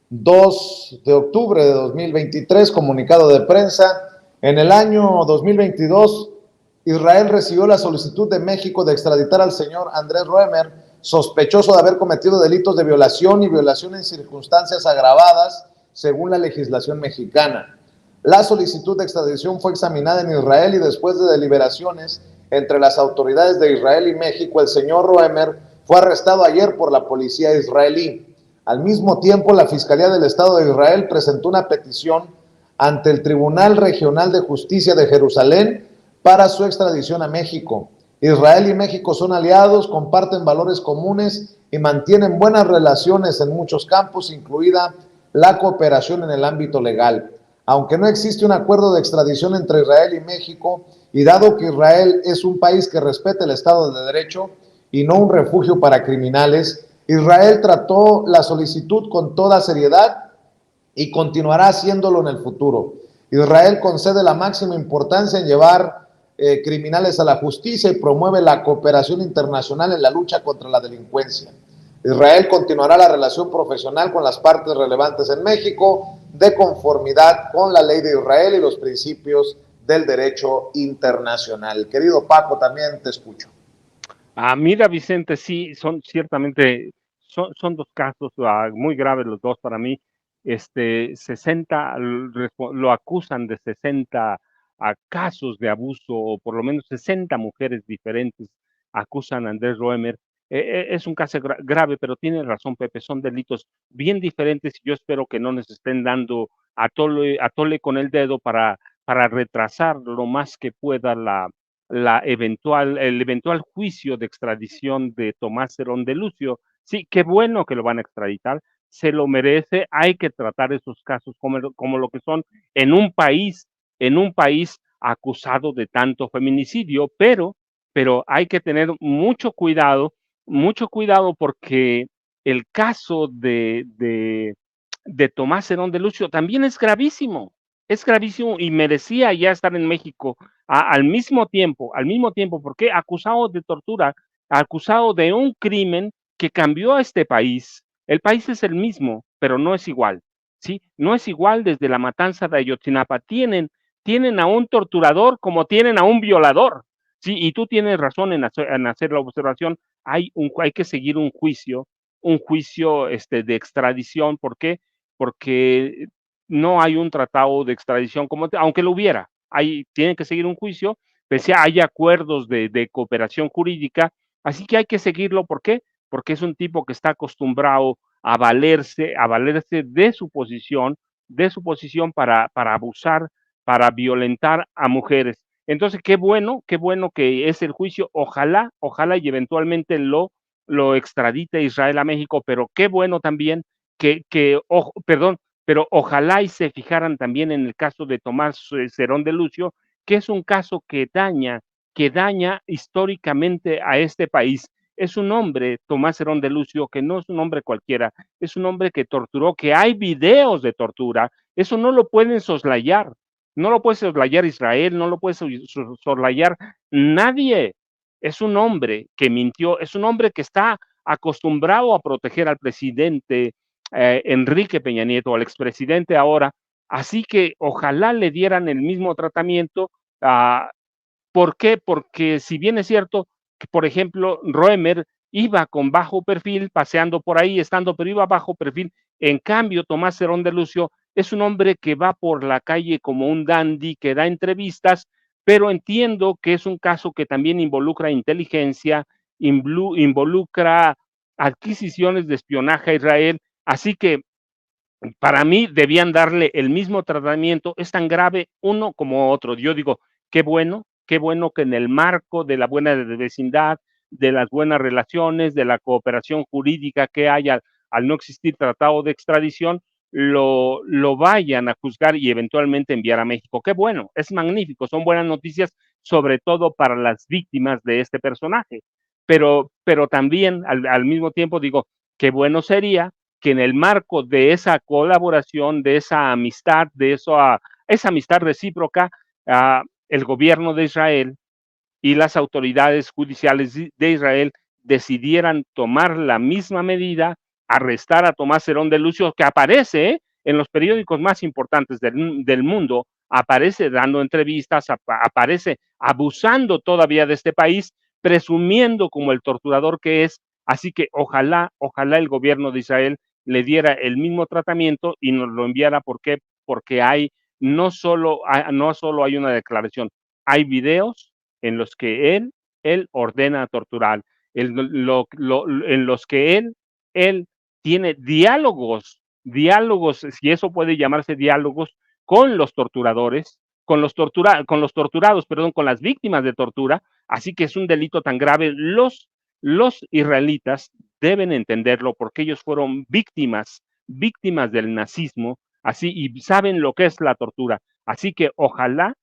2 de octubre de 2023, comunicado de prensa. En el año 2022, Israel recibió la solicitud de México de extraditar al señor Andrés Roemer, sospechoso de haber cometido delitos de violación y violación en circunstancias agravadas, según la legislación mexicana. La solicitud de extradición fue examinada en Israel y después de deliberaciones entre las autoridades de Israel y México, el señor Roemer fue arrestado ayer por la policía israelí. Al mismo tiempo, la Fiscalía del Estado de Israel presentó una petición ante el Tribunal Regional de Justicia de Jerusalén para su extradición a México. Israel y México son aliados, comparten valores comunes y mantienen buenas relaciones en muchos campos, incluida la cooperación en el ámbito legal. Aunque no existe un acuerdo de extradición entre Israel y México, y dado que Israel es un país que respeta el Estado de Derecho y no un refugio para criminales, Israel trató la solicitud con toda seriedad y continuará haciéndolo en el futuro. Israel concede la máxima importancia en llevar criminales a la justicia y promueve la cooperación internacional en la lucha contra la delincuencia. Israel continuará la relación profesional con las partes relevantes en México de conformidad con la ley de Israel y los principios del derecho internacional. Querido Paco, también te escucho. Mira, Vicente, sí, son ciertamente, son dos casos muy graves los dos para mí. 60, lo acusan de 60 casos de abuso, o por lo menos 60 mujeres diferentes acusan a Andrés Roemer. Es un caso grave, pero tiene razón, Pepe, son delitos bien diferentes y yo espero que no les estén dando a tole con el dedo para retrasar lo más que pueda el eventual juicio de extradición de Tomás Herón de Lucio. Sí, qué bueno que lo van a extraditar, se lo merece, hay que tratar esos casos como lo que son en un país acusado de tanto feminicidio, pero hay que tener mucho cuidado porque el caso de Tomás Herón de Lucio también es gravísimo y merecía ya estar en México al mismo tiempo, porque acusado de tortura, acusado de un crimen que cambió a este país. El país es el mismo, pero no es igual, ¿sí? No es igual desde la matanza de Ayotzinapa. Tienen a un torturador como tienen a un violador, ¿sí? Y tú tienes razón en hacer la observación. Hay que seguir un juicio de extradición. ¿Por qué? Porque no hay un tratado de extradición aunque lo hubiera, tiene que seguir un juicio, pese a hay acuerdos de cooperación jurídica, así que hay que seguirlo. ¿Por qué? Porque es un tipo que está acostumbrado a valerse de su posición para abusar, para violentar a mujeres. Entonces, qué bueno que es el juicio, ojalá y eventualmente lo extradite Israel a México, pero qué bueno también pero ojalá y se fijaran también en el caso de Tomás Herón de Lucio, que es un caso que daña históricamente a este país. Es un hombre, Tomás Herón de Lucio, que no es un hombre cualquiera, es un hombre que torturó, que hay videos de tortura, eso no lo pueden soslayar, no lo puede soslayar Israel, no lo puede soslayar nadie. Es un hombre que mintió, es un hombre que está acostumbrado a proteger al presidente Enrique Peña Nieto, al expresidente ahora, así que ojalá le dieran el mismo tratamiento. ¿Por qué? Porque si bien es cierto que, por ejemplo, Roemer iba con bajo perfil, paseando por ahí, pero iba bajo perfil. En cambio, Tomás Herón de Lucio es un hombre que va por la calle como un dandy, que da entrevistas, pero entiendo que es un caso que también involucra inteligencia, involucra adquisiciones de espionaje a Israel, así que para mí debían darle el mismo tratamiento. Es tan grave uno como otro. Yo digo, qué bueno que en el marco de la buena vecindad, de las buenas relaciones, de la cooperación jurídica que haya al no existir tratado de extradición, lo vayan a juzgar y eventualmente enviar a México. Qué bueno, es magnífico, son buenas noticias, sobre todo para las víctimas de este personaje. Pero también al mismo tiempo digo, qué bueno sería que en el marco de esa colaboración, de esa amistad, esa amistad recíproca, el gobierno de Israel y las autoridades judiciales de Israel decidieran tomar la misma medida, arrestar a Tomás Herón de Lucio, que aparece en los periódicos más importantes del mundo, aparece dando entrevistas, aparece abusando todavía de este país, presumiendo como el torturador que es. Así que ojalá el gobierno de Israel le diera el mismo tratamiento y nos lo enviara. ¿Por qué? Porque hay no solo hay una declaración, hay videos en los que él ordena torturar, en los que él tiene diálogos, si eso puede llamarse diálogos, con los torturadores, con los torturados, perdón, con las víctimas de tortura, así que es un delito tan grave. Los israelitas deben entenderlo porque ellos fueron víctimas del nazismo, así, y saben lo que es la tortura. Así que ojalá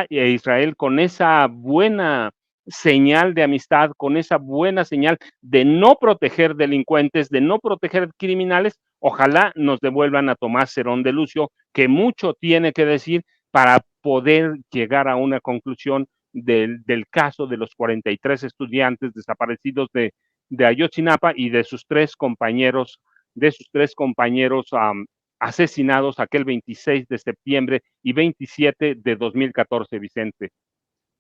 Israel, con esa buena señal de amistad, con esa buena señal de no proteger delincuentes, de no proteger criminales, ojalá nos devuelvan a Tomás Cerón de Lucio, que mucho tiene que decir para poder llegar a una conclusión del caso de los 43 estudiantes desaparecidos de Ayotzinapa y de sus tres compañeros asesinados aquel 26 de septiembre y 27 de 2014, Vicente.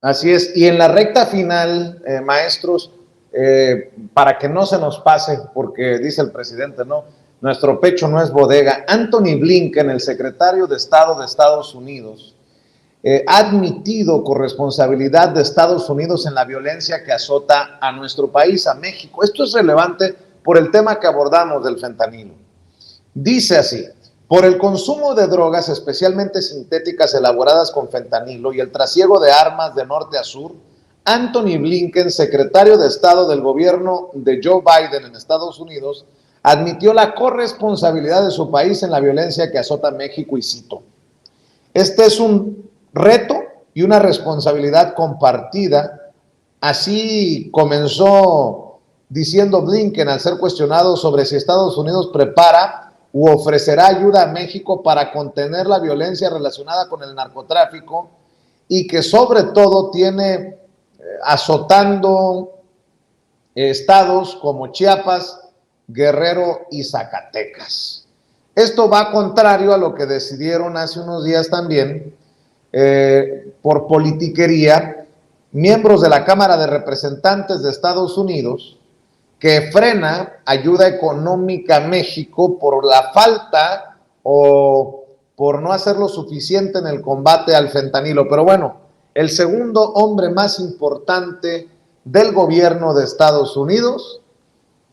Así es, y en la recta final, maestros, para que no se nos pase, porque dice el presidente, no, nuestro pecho no es bodega. Antony Blinken, el secretario de Estado de Estados Unidos, ha admitido corresponsabilidad de Estados Unidos en la violencia que azota a nuestro país, a México. Esto es relevante por el tema que abordamos del fentanilo. Dice así: por el consumo de drogas, especialmente sintéticas elaboradas con fentanilo, y el trasiego de armas de norte a sur, Antony Blinken, secretario de Estado del gobierno de Joe Biden en Estados Unidos, admitió la corresponsabilidad de su país en la violencia que azota a México, y cito: este es un reto y una responsabilidad compartida. Así comenzó diciendo Blinken al ser cuestionado sobre si Estados Unidos prepara u ofrecerá ayuda a México para contener la violencia relacionada con el narcotráfico, y que sobre todo tiene azotando estados como Chiapas, Guerrero y Zacatecas. Esto va contrario a lo que decidieron hace unos días también, por politiquería, miembros de la Cámara de Representantes de Estados Unidos, que frena ayuda económica a México por la falta o por no hacer lo suficiente en el combate al fentanilo. Pero bueno, el segundo hombre más importante del gobierno de Estados Unidos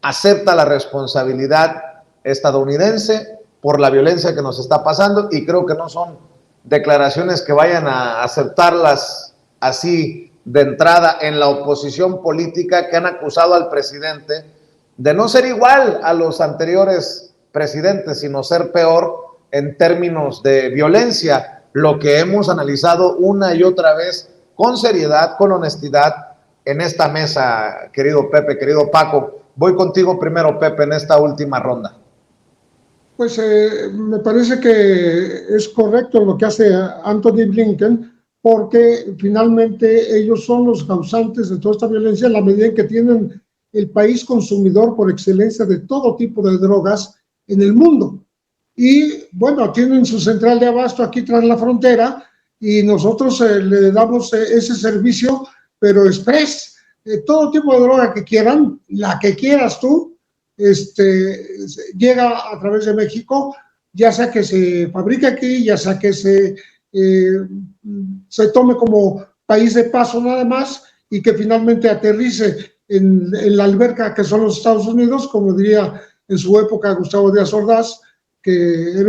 acepta la responsabilidad estadounidense por la violencia que nos está pasando, y creo que no son declaraciones que vayan a aceptarlas así de entrada en la oposición política, que han acusado al presidente de no ser igual a los anteriores presidentes, sino ser peor en términos de violencia, lo que hemos analizado una y otra vez con seriedad, con honestidad en esta mesa, querido Pepe, querido Paco. Voy contigo primero, Pepe, en esta última ronda. Pues me parece que es correcto lo que hace Antony Blinken, porque finalmente ellos son los causantes de toda esta violencia en la medida en que tienen el país consumidor por excelencia de todo tipo de drogas en el mundo. Y bueno, tienen su central de abasto aquí tras la frontera, y nosotros le damos ese servicio, pero express, todo tipo de droga que quieran, la que quieras tú, llega a través de México, ya sea que se fabrique aquí, ya sea que se tome como país de paso nada más, y que finalmente aterrice en la alberca que son los Estados Unidos, como diría en su época Gustavo Díaz Ordaz, que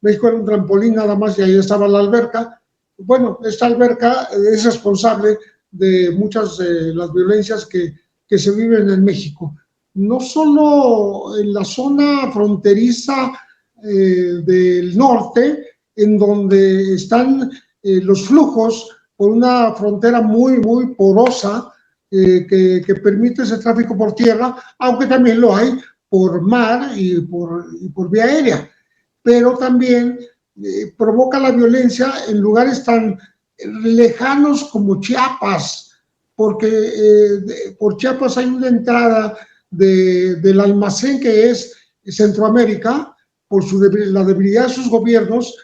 México era un trampolín nada más y ahí estaba la alberca. Bueno, esta alberca es responsable de muchas de las violencias que se viven en México. No solo en la zona fronteriza del norte, en donde están los flujos por una frontera muy, muy porosa que permite ese tráfico por tierra, aunque también lo hay por mar y por vía aérea, pero también provoca la violencia en lugares tan lejanos como Chiapas, porque por Chiapas hay una entrada del almacén que es Centroamérica, por la debilidad de sus gobiernos.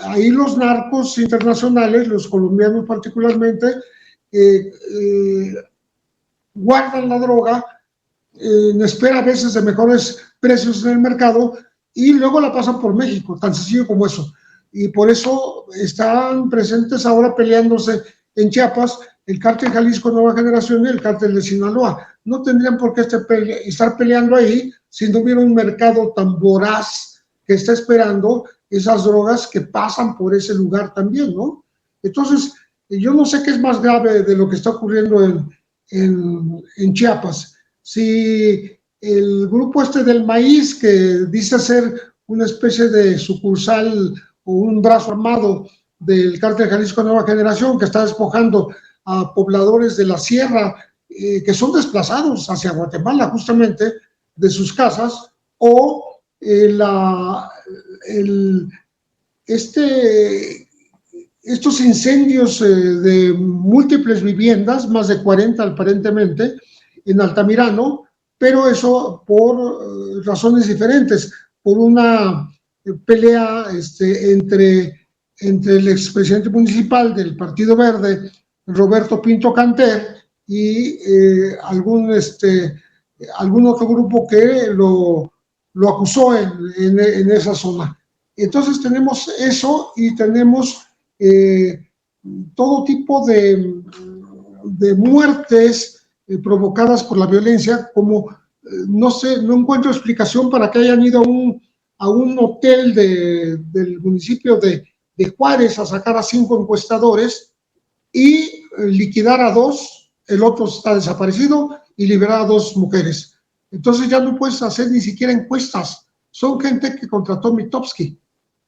Ahí los narcos internacionales, los colombianos particularmente, guardan la droga en espera a veces de mejores precios en el mercado, y luego la pasan por México, tan sencillo como eso. y por eso están presentes ahora peleándose en Chiapas el cártel Jalisco Nueva Generación y el cártel de Sinaloa. No tendrían por qué estar peleando ahí si no hubiera un mercado tan voraz que está esperando esas drogas que pasan por ese lugar también, ¿no? Entonces, yo no sé qué es más grave de lo que está ocurriendo en Chiapas. Si el grupo este del maíz, que dice ser una especie de sucursal o un brazo armado del cártel Jalisco Nueva Generación, que está despojando a pobladores de la sierra que son desplazados hacia Guatemala justamente de sus casas, o estos incendios de múltiples viviendas, más de 40 aparentemente, en Altamirano, pero eso por razones diferentes, por una pelea entre el expresidente municipal del Partido Verde, Roberto Pinto Canter, y algún otro grupo que lo acusó en esa zona. Entonces tenemos eso y tenemos todo tipo de muertes provocadas por la violencia, como no sé, no encuentro explicación para que hayan ido a un hotel del municipio de Juárez a sacar a 5 encuestadores y liquidar a 2, el otro está desaparecido, y liberar a 2 mujeres. Entonces ya no puedes hacer ni siquiera encuestas. Son gente que contrató Mitofsky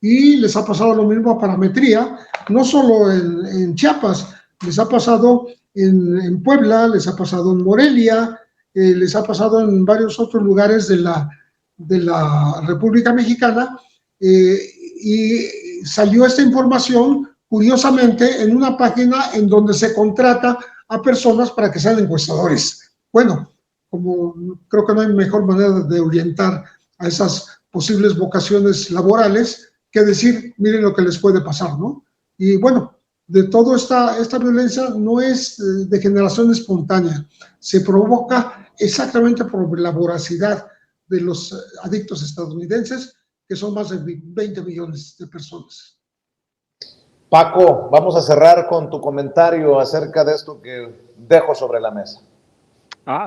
y les ha pasado lo mismo a Parametría, no solo en Chiapas, les ha pasado en Puebla, les ha pasado en Morelia, les ha pasado en varios otros lugares de la República Mexicana, y salió esta información curiosamente en una página en donde se contrata a personas para que sean encuestadores. Bueno, como creo que no hay mejor manera de orientar a esas posibles vocaciones laborales que decir, miren lo que les puede pasar, ¿no? Y bueno, de toda esta violencia no es de generación espontánea, se provoca exactamente por la voracidad de los adictos estadounidenses, que son más de 20 millones de personas. Paco, vamos a cerrar con tu comentario acerca de esto que dejo sobre la mesa.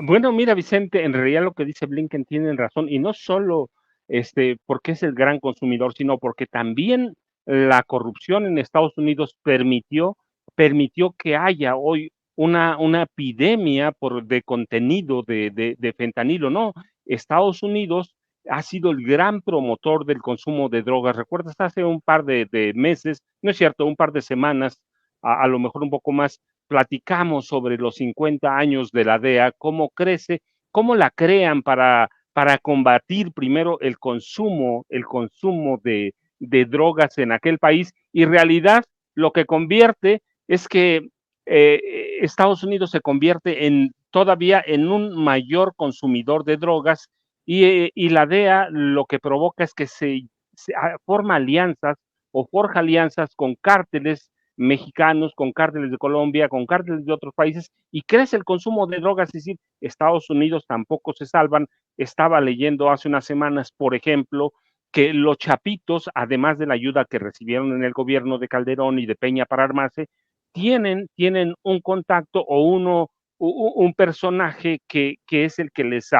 Bueno, mira, Vicente, en realidad lo que dice Blinken tiene razón, y no solo porque es el gran consumidor, sino porque también la corrupción en Estados Unidos permitió que haya hoy una epidemia de contenido de fentanilo, ¿no? Estados Unidos ha sido el gran promotor del consumo de drogas. ¿Recuerdas? Hace un par de meses, no es cierto, un par de semanas, a lo mejor un poco más, platicamos sobre los 50 años de la DEA, cómo crece, cómo la crean para combatir primero el consumo de drogas en aquel país, y en realidad lo que convierte es que Estados Unidos se convierte todavía en un mayor consumidor de drogas, y la DEA lo que provoca es que forma alianzas o forja alianzas con cárteles mexicanos, con cárteles de Colombia, con cárteles de otros países, y crece el consumo de drogas. Es decir, Estados Unidos tampoco se salvan. Estaba leyendo hace unas semanas, por ejemplo, que los chapitos, además de la ayuda que recibieron en el gobierno de Calderón y de Peña para armarse, tienen un contacto o un personaje que es el que les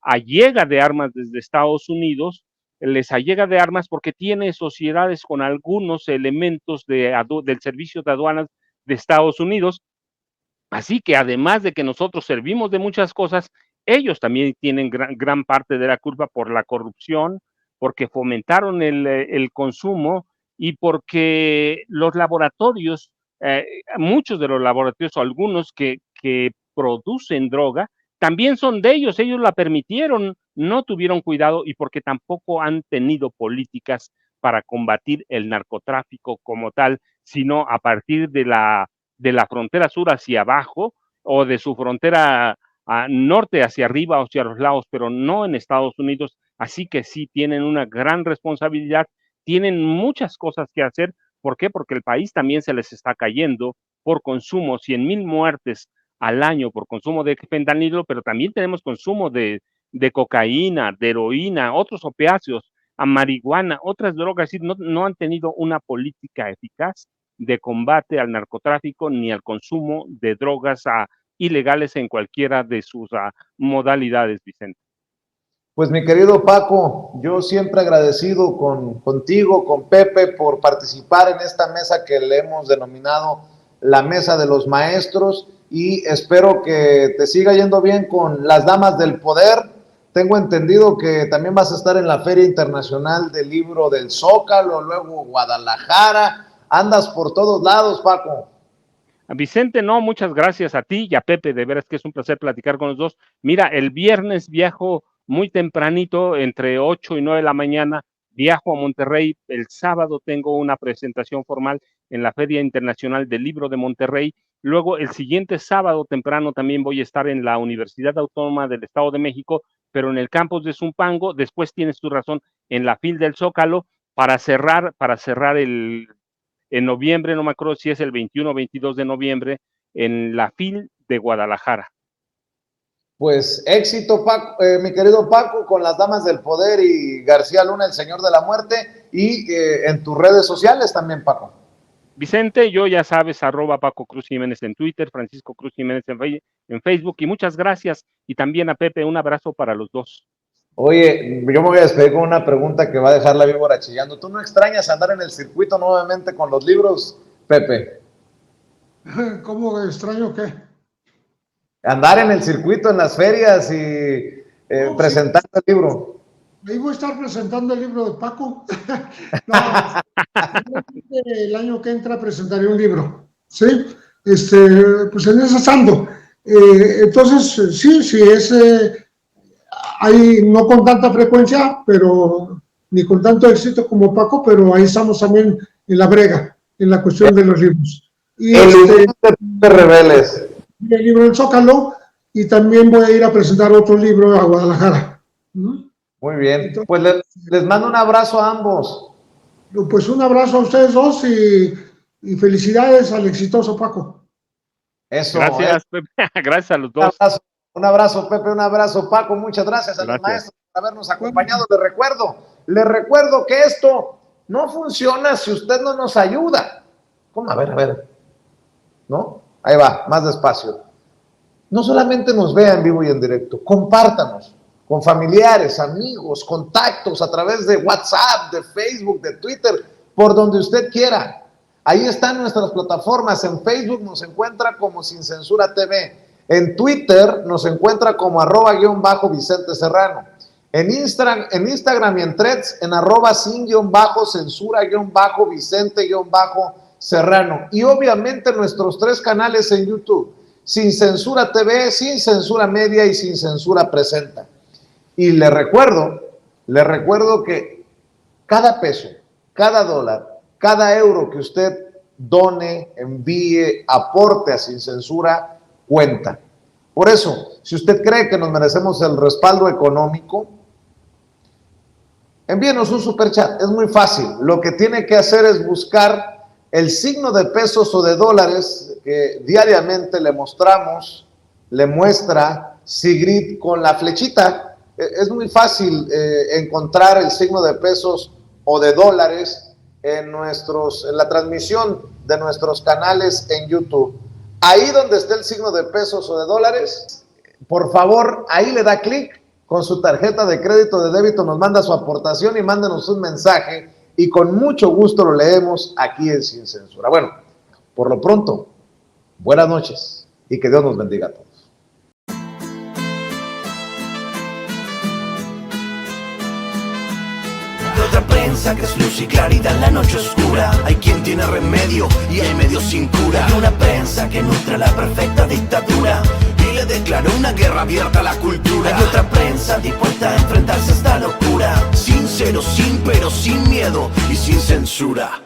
allega de armas desde Estados Unidos, les allega de armas porque tiene sociedades con algunos elementos del servicio de aduanas de Estados Unidos. Así que además de que nosotros servimos de muchas cosas, ellos también tienen gran parte de la culpa por la corrupción, porque fomentaron el consumo, y porque los laboratorios, muchos de los laboratorios o algunos que producen droga, también son de ellos la permitieron, no tuvieron cuidado, y porque tampoco han tenido políticas para combatir el narcotráfico como tal, sino a partir de la frontera sur hacia abajo, o de su frontera norte hacia arriba o hacia los lados, pero no en Estados Unidos. Así que sí tienen una gran responsabilidad, tienen muchas cosas que hacer. ¿Por qué? Porque el país también se les está cayendo por consumo, 100,000 muertes al año por consumo de fentanilo, pero también tenemos consumo de cocaína, de heroína, otros opiáceos. a marihuana, otras drogas, no han tenido una política eficaz de combate al narcotráfico ni al consumo de drogas ilegales en cualquiera de sus modalidades, Vicente. Pues mi querido Paco, yo siempre agradecido contigo, con Pepe, por participar en esta mesa que le hemos denominado la Mesa de los Maestros, y espero que te siga yendo bien con las Damas del Poder. Tengo entendido que también vas a estar en la Feria Internacional del Libro del Zócalo, luego Guadalajara. Andas por todos lados, Paco. Vicente, no, muchas gracias a ti y a Pepe, de veras que es un placer platicar con los dos. Mira, el viernes viajo muy tempranito, entre 8 y 9 de la mañana, viajo a Monterrey. El sábado tengo una presentación formal en la Feria Internacional del Libro de Monterrey. Luego, el siguiente sábado temprano también voy a estar en la Universidad Autónoma del Estado de México, pero en el campus de Zumpango. Después, tienes tu razón, en la FIL del Zócalo, para cerrar en noviembre, no me acuerdo si es el 21 o 22 de noviembre, en la FIL de Guadalajara. Pues éxito, Paco, mi querido Paco, con las Damas del Poder y García Luna, el Señor de la Muerte, y en tus redes sociales también, Paco. Vicente, yo ya sabes, @Paco Cruz Jiménez en Twitter, Francisco Cruz Jiménez en Facebook, y muchas gracias, y también a Pepe, un abrazo para los dos. Oye, yo me voy a despedir con una pregunta que va a dejar la víbora chillando. ¿Tú no extrañas andar en el circuito nuevamente con los libros, Pepe? ¿Cómo extraño qué? Andar en el circuito, en las ferias y presentando el libro. Ahí voy a estar presentando el libro de Paco. No, el año que entra presentaré un libro, ¿sí? Pues en eso ando. Entonces, sí, ahí no con tanta frecuencia, pero ni con tanto éxito como Paco, pero ahí estamos también en la brega, en la cuestión de los libros. Y el Rebeles. El libro del Zócalo, y también voy a ir a presentar otro libro a Guadalajara. Muy bien, entonces, pues les mando un abrazo a ambos. Pues un abrazo a ustedes dos y felicidades al exitoso Paco. Eso. Gracias, Pepe. Gracias a los dos. Un abrazo, Pepe, un abrazo, Paco. Muchas gracias a los maestros por habernos acompañado. Les recuerdo que esto no funciona si usted no nos ayuda. ¿Cómo? A ver. ¿No? Ahí va, más despacio. No solamente nos vea en vivo y en directo, compártanos con familiares, amigos, contactos a través de WhatsApp, de Facebook, de Twitter, por donde usted quiera. Ahí están nuestras plataformas. En Facebook nos encuentra como Sin Censura TV. En Twitter nos encuentra como @Vicente Serrano. En Instagram y en Threads en @sin-censura-Vicente-Serrano. Y obviamente nuestros 3 canales en YouTube: Sin Censura TV, Sin Censura Media y Sin Censura Presenta. Y le recuerdo que cada peso, cada dólar, cada euro que usted done, envíe, aporte a Sin Censura, cuenta. Por eso, si usted cree que nos merecemos el respaldo económico, envíenos un superchat. Es muy fácil. Lo que tiene que hacer es buscar el signo de pesos o de dólares que diariamente le muestra Sigrid con la flechita. Es muy fácil encontrar el signo de pesos o de dólares en la transmisión de nuestros canales en YouTube. Ahí donde esté el signo de pesos o de dólares, por favor, ahí le da clic, con su tarjeta de crédito o de débito nos manda su aportación y mándenos un mensaje y con mucho gusto lo leemos aquí en Sin Censura. Bueno, por lo pronto, buenas noches y que Dios nos bendiga a todos. Otra prensa que es luz y claridad en la noche oscura. Hay quien tiene remedio y hay medio sin cura. Hay una prensa que nutre la perfecta dictadura y le declaró una guerra abierta a la cultura. Hay otra prensa dispuesta a enfrentarse a esta locura, sincero, sin pero, sin miedo y sin censura.